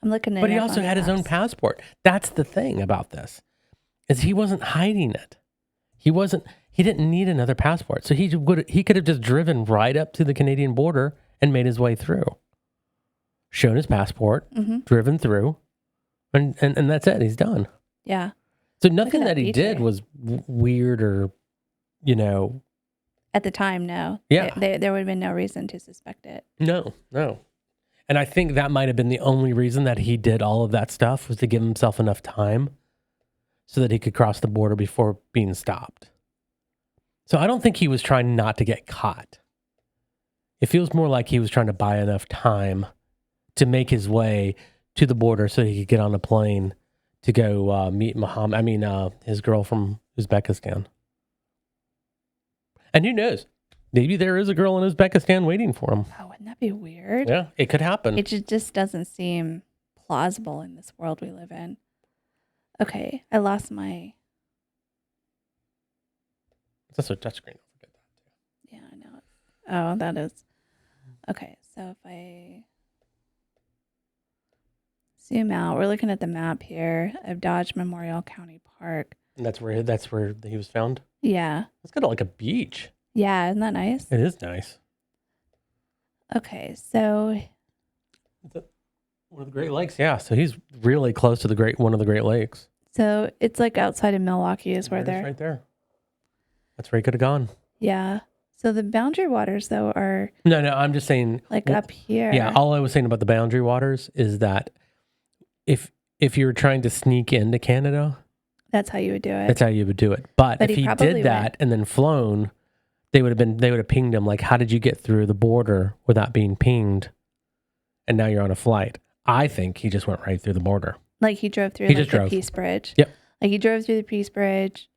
I'm looking at it. But he also had his own passport. That's the thing about this, is he wasn't hiding it. He didn't need another passport. So he could have just driven right up to the Canadian border and made his way through. Shown his passport, driven through, and that's it. He's done. Yeah. So nothing that he did was weird or, At the time, no. Yeah. There would have been no reason to suspect it. No. And I think that might have been the only reason that he did all of that stuff, was to give himself enough time so that he could cross the border before being stopped. So I don't think he was trying not to get caught. It feels more like he was trying to buy enough time to make his way to the border so he could get on a plane to go meet his girl from Uzbekistan. And who knows? Maybe there is a girl in Uzbekistan waiting for him. Oh, wouldn't that be weird? Yeah, it could happen. It just doesn't seem plausible in this world we live in. Okay, I lost my... It's also a touchscreen. Don't forget that. Yeah, I know. Oh, that is... Okay, so if I zoom out, we're looking at the map here of Dodge Memorial County Park. And that's where he was found? Yeah. It's kind of like a beach. Yeah, isn't that nice? It is nice. Okay, so... One of the Great Lakes, yeah. So he's really close to one of the Great Lakes. So it's like outside of Milwaukee is where It's they're. right there. That's where he could have gone. Yeah. So the boundary waters, though, are No, I'm just saying. like up here. Yeah, all I was saying about the boundary waters is that if you were trying to sneak into Canada, That's how you would do it. that's how you would do it. But if he he probably did that went- and then flown, they would have pinged him like, how did you get through the border without being pinged? And now you're on a flight. I think he just went right through the border. Like he drove through He like just the drove. Peace Bridge. Yep. Like he drove through the Peace Bridge,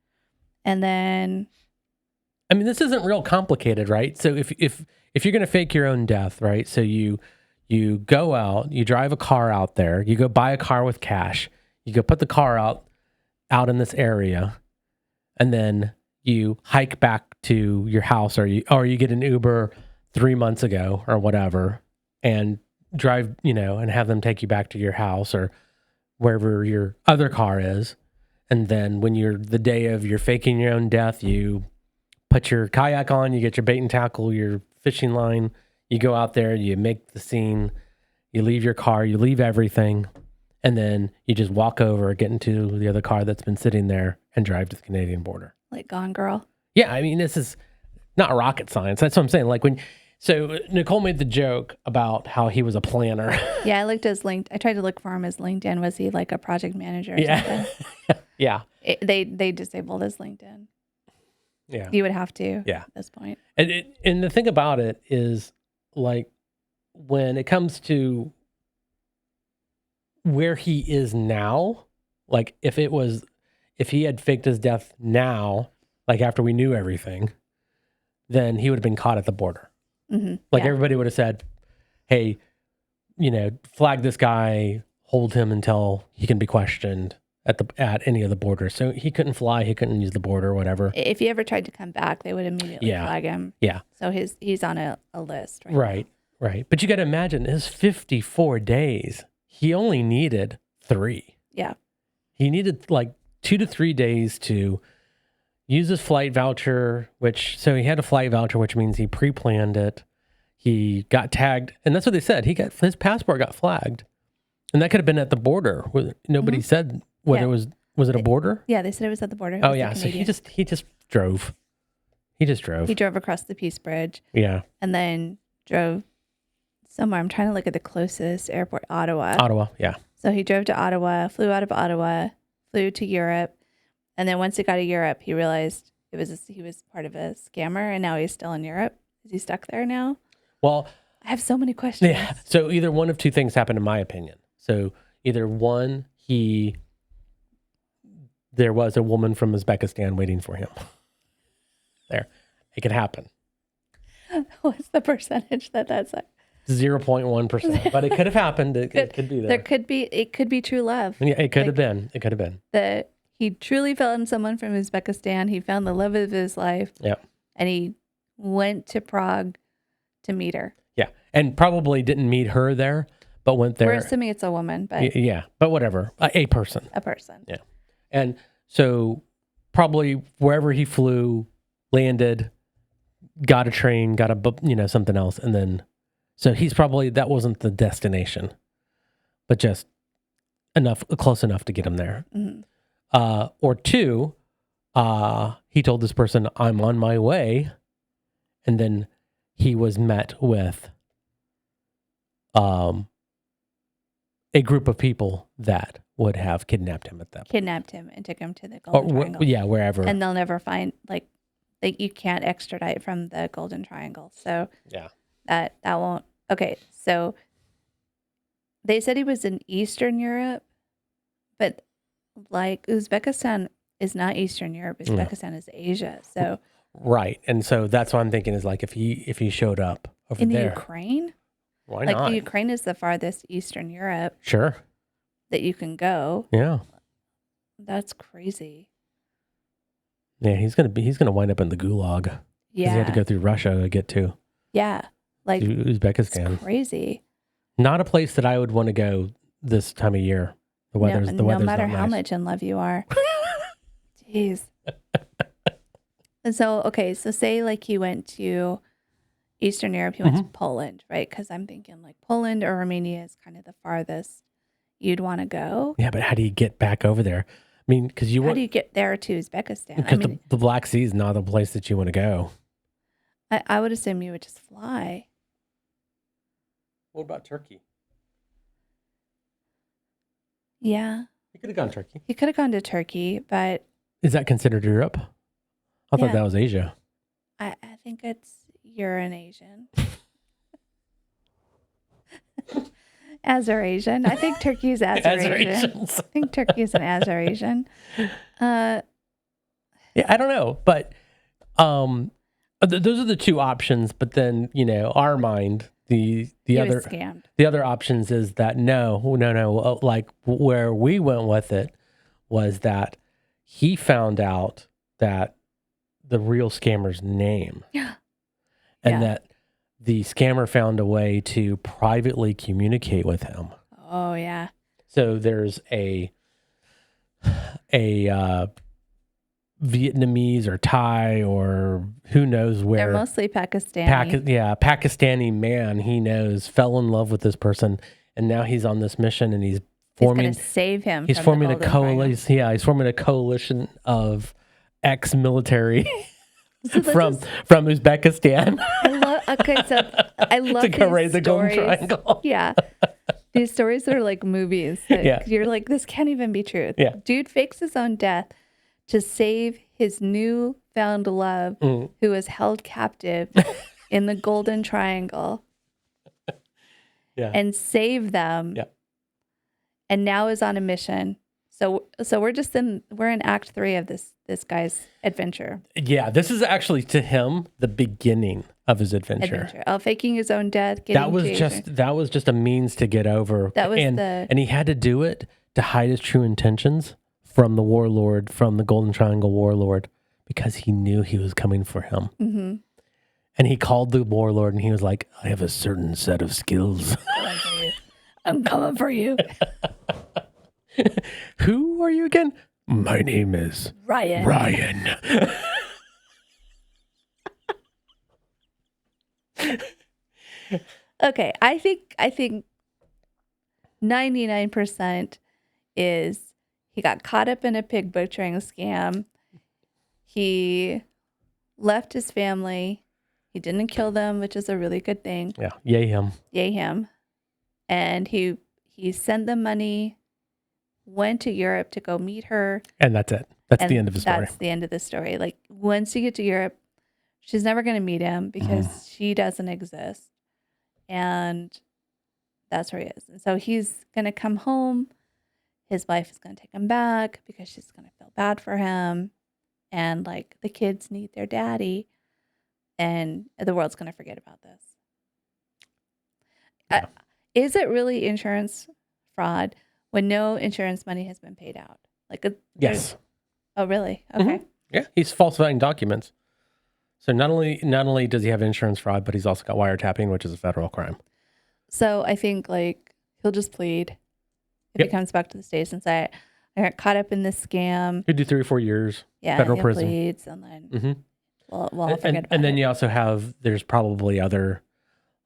and then I mean, this isn't real complicated, right? So if you're going to fake your own death, right? So you go out, you drive a car out there, you go buy a car with cash, you go put the car out in this area, and then you hike back to your house, or you get an Uber 3 months ago or whatever, and drive, and have them take you back to your house or wherever your other car is. And then when the day of you're faking your own death, you put your kayak on, you get your bait and tackle, your fishing line, you go out there, you make the scene, you leave your car, you leave everything, and then you just walk over, get into the other car that's been sitting there and drive to the Canadian border. like Gone Girl. Yeah, I mean, this is not rocket science. That's what I'm saying. Like so Nicole made the joke about how he was a planner. Yeah, I looked his LinkedIn. I tried to look for him as LinkedIn. Was he like a project manager or Yeah. something? Yeah. They disabled his LinkedIn. Yeah. You would have to. Yeah. At this point. And the thing about it is, like, when it comes to where he is now, like if he had faked his death now, like after we knew everything, then he would have been caught at the border. Mm-hmm. Like Yeah. everybody would have said, hey, flag this guy, hold him until he can be questioned at any of the borders. So he couldn't fly, he couldn't use the border, whatever. If he ever tried to come back, they would immediately Yeah. flag him. Yeah. So he's on a list. Right. But you got to imagine his 54 days, he only needed 3. Yeah. He needed like 2 to 3 days to use his flight voucher, so he had a flight voucher, which means he pre-planned it. He got tagged, and that's what they said. His passport got flagged, and that could have been at the border. Nobody said whether Yeah. it was it a border? Yeah, they said it was at the border. It Oh was the yeah, so he Canadian. just drove. He just drove. He drove across the Peace Bridge Yeah, and then drove somewhere. I'm trying to look at the closest airport, Ottawa. Ottawa. Yeah, So he drove to Ottawa, flew out of Ottawa, flew to Europe, and then once he got to Europe, he realized he was part of a scammer, and now he's still in Europe. Is he stuck there now? well, I have so many questions. yeah. So either one of two things happened, in my opinion. So either one, there was a woman from Uzbekistan waiting for him. There, it could happen. What's the percentage that's like? 0.1%, but it could have happened. It could be there. It could be true love. Yeah, it could have Like- been. It could have been. That he truly found someone from Uzbekistan. He found the love of his life. Yeah. And he went to Prague to meet her. Yeah. And probably didn't meet her there, but went there. We're assuming it's a woman, but Yeah. But whatever. A person. a person. Yeah. And so probably wherever he flew, landed, got a train, got something else. And then, so that wasn't the destination, but just close enough to get him there. Mhm. Or 2, he told this person, I'm on my way. And then he was met with a group of people that would have kidnapped him at that point. Kidnapped him and took him to the Golden Triangle. Yeah, wherever. And they'll never find, like you can't extradite from the Golden Triangle. So Yeah. that won't. Okay. So they said he was in Eastern Europe, but like Uzbekistan is not Eastern Europe. Uzbekistan is Asia. So Right. And so that's what I'm thinking is like if he showed up over in there. Ukraine, Why like not? the Ukraine is the farthest Eastern Europe Sure. that you can go. Yeah. That's crazy. Yeah, he's gonna wind up in the gulag. 'Cause Yeah. he had to go through Russia to get to Yeah. Like Uzbekistan. it's crazy. Not a place that I would want to go this time of year. The weather's no matter not how nice. much in love you are. Jeez. And so, okay, so say like he went to Eastern Europe. He went to Poland, right? Because I'm thinking like Poland or Romania is kind of the farthest you'd want to go. Yeah, but how do you get back over there? I mean, because How do you get there to Uzbekistan? Because the Black Sea is not the place that you want to go. I would assume you would just fly. What about Turkey? Yeah. You could have gone Turkey. He could have gone to Turkey, but... Is that considered Europe? I thought that was Asia. I think you're an Asian. Azerasian. I think Turkey's Azerasian. I think Turkey's an Azerasian. Yeah, I don't know, but those are the two options. But then, our mind, the other options is that no. Like where we went with it was that he found out that the real scammer's name, and that the scammer found a way to privately communicate with him. Oh yeah. So there's a Vietnamese or Thai or who knows where. They're mostly Pakistani. Pakistani man he knows fell in love with this person, and now he's on this mission and he's forming. He's going to save him. He's forming a coalition. Yeah, he's forming a coalition of ex-military from Uzbekistan. I love to go raise the Golden Triangle. Yeah. These stories are like movies. You're like, this can't even be true. Yeah. Dude fakes his own death to save his newfound love who was held captive in the Golden Triangle. Yeah. And save them. Yeah. And now is on a mission. So we're in Act 3 of this guy's adventure. Yeah, this is actually to him the beginning of his adventure. Faking his own death. That was just a means to get over. And he had to do it to hide his true intentions from the warlord, from the Golden Triangle warlord, because he knew he was coming for him. Mm-hmm. And he called the warlord and he was like, I have a certain set of skills. I'm coming for you. Who are you again? My name is Ryan. Okay, I think 99% is he got caught up in a pig butchering scam. He left his family. He didn't kill them, which is a really good thing. Yeah, yay him. Yay him. And he sent them money, went to Europe to go meet her. And that's it. That's the end of the story. That's the end of the story. Like, once you get to Europe, she's never going to meet him because she doesn't exist. And that's where he is. And so he's going to come home. His wife is going to take him back because she's going to feel bad for him. And, like, the kids need their daddy. And the world's going to forget about this. Yeah. Is it really insurance fraud when no insurance money has been paid out? Yes. Oh, really? Okay. Mm-hmm. Yeah, he's falsifying documents. So not only does he have insurance fraud, but he's also got wiretapping, which is a federal crime. So I think he'll just plead if he comes back to the States and say, I got caught up in this scam. He'd do 3 or 4 years. Yeah, federal prison. Pleads, and then we'll forget about it. And then you also there's probably other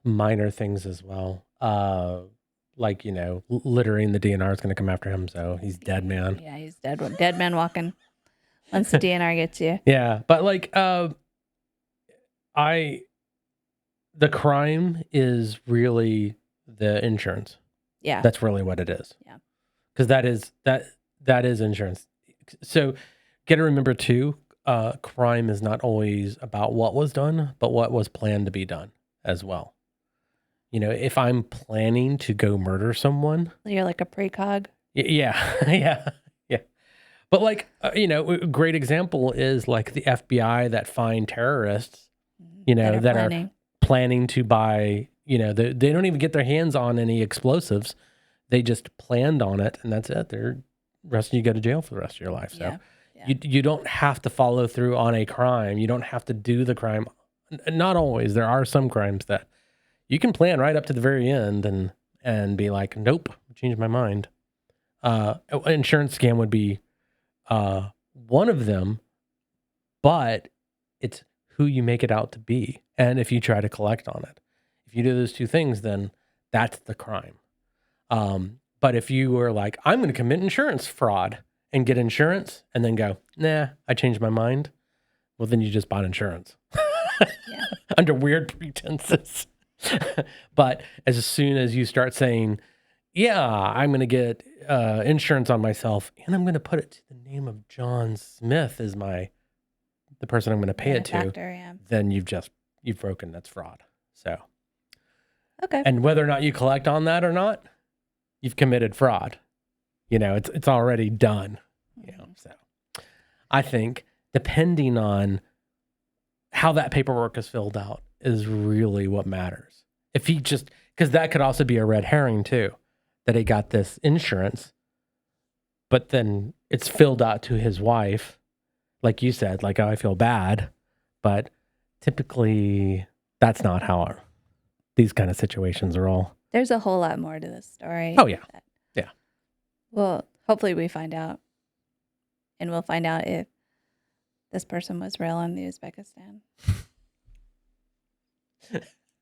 minor things as well. Littering, the DNR is going to come after him, so he's dead man. Yeah, he's dead. Dead man walking. Once the DNR gets you. Yeah, but the crime is really the insurance. Yeah, that's really what it is. Yeah, because that is insurance. So, got to remember too, crime is not always about what was done, but what was planned to be done as well. If I'm planning to go murder someone, you're like a precog. Yeah. But a great example is like the FBI that find terrorists, that are planning to buy, they don't even get their hands on any explosives. They just planned on it, and that's it. They're resting you go to jail for the rest of your life. So you don't have to follow through on a crime. You don't have to do the crime. Not always. There are some crimes that you can plan right up to the very end and be like, nope, changed my mind. Insurance scam would be one of them, but it's who you make it out to be, and if you try to collect on it. If you do those two things, then that's the crime. But if you were like, I'm going to commit insurance fraud and get insurance and then go, nah, I changed my mind. Well, then you just bought insurance under weird pretenses. But as soon as you start saying, yeah, I'm going to get insurance on myself and I'm going to put it to the name of John Smith as the person I'm going to pay it to, then you've broken. That's fraud. So, okay. And whether or not you collect on that or not, you've committed fraud. It's already done. So I think depending on how that paperwork is filled out is really what matters. If he because that could also be a red herring too, that he got this insurance, but then it's filled out to his wife, like you said, like, oh, I feel bad, but typically that's not how these kind of situations are all. There's a whole lot more to this story. Oh, yeah. Yeah. Well, hopefully we find out. And we'll find out if this person was real in the Uzbekistan.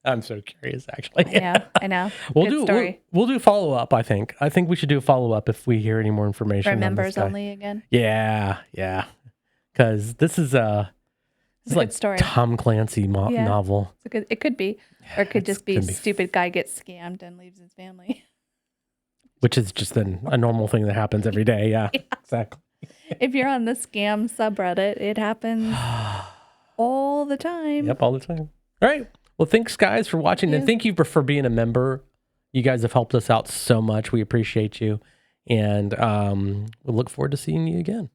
I'm so curious, actually. I know. We'll do follow up, I think. I think we should do a follow up if we hear any more information. For members only again? Yeah. Because this is like story. Tom Clancy novel. It could be. Or it could just be stupid guy gets scammed and leaves his family. Which is just a normal thing that happens every day. Yeah. Exactly. If you're on the scam subreddit, it happens all the time. Yep, all the time. All right. Well, thanks, guys, for watching. And thank you for being a member. You guys have helped us out so much. We appreciate you. And we'll look forward to seeing you again.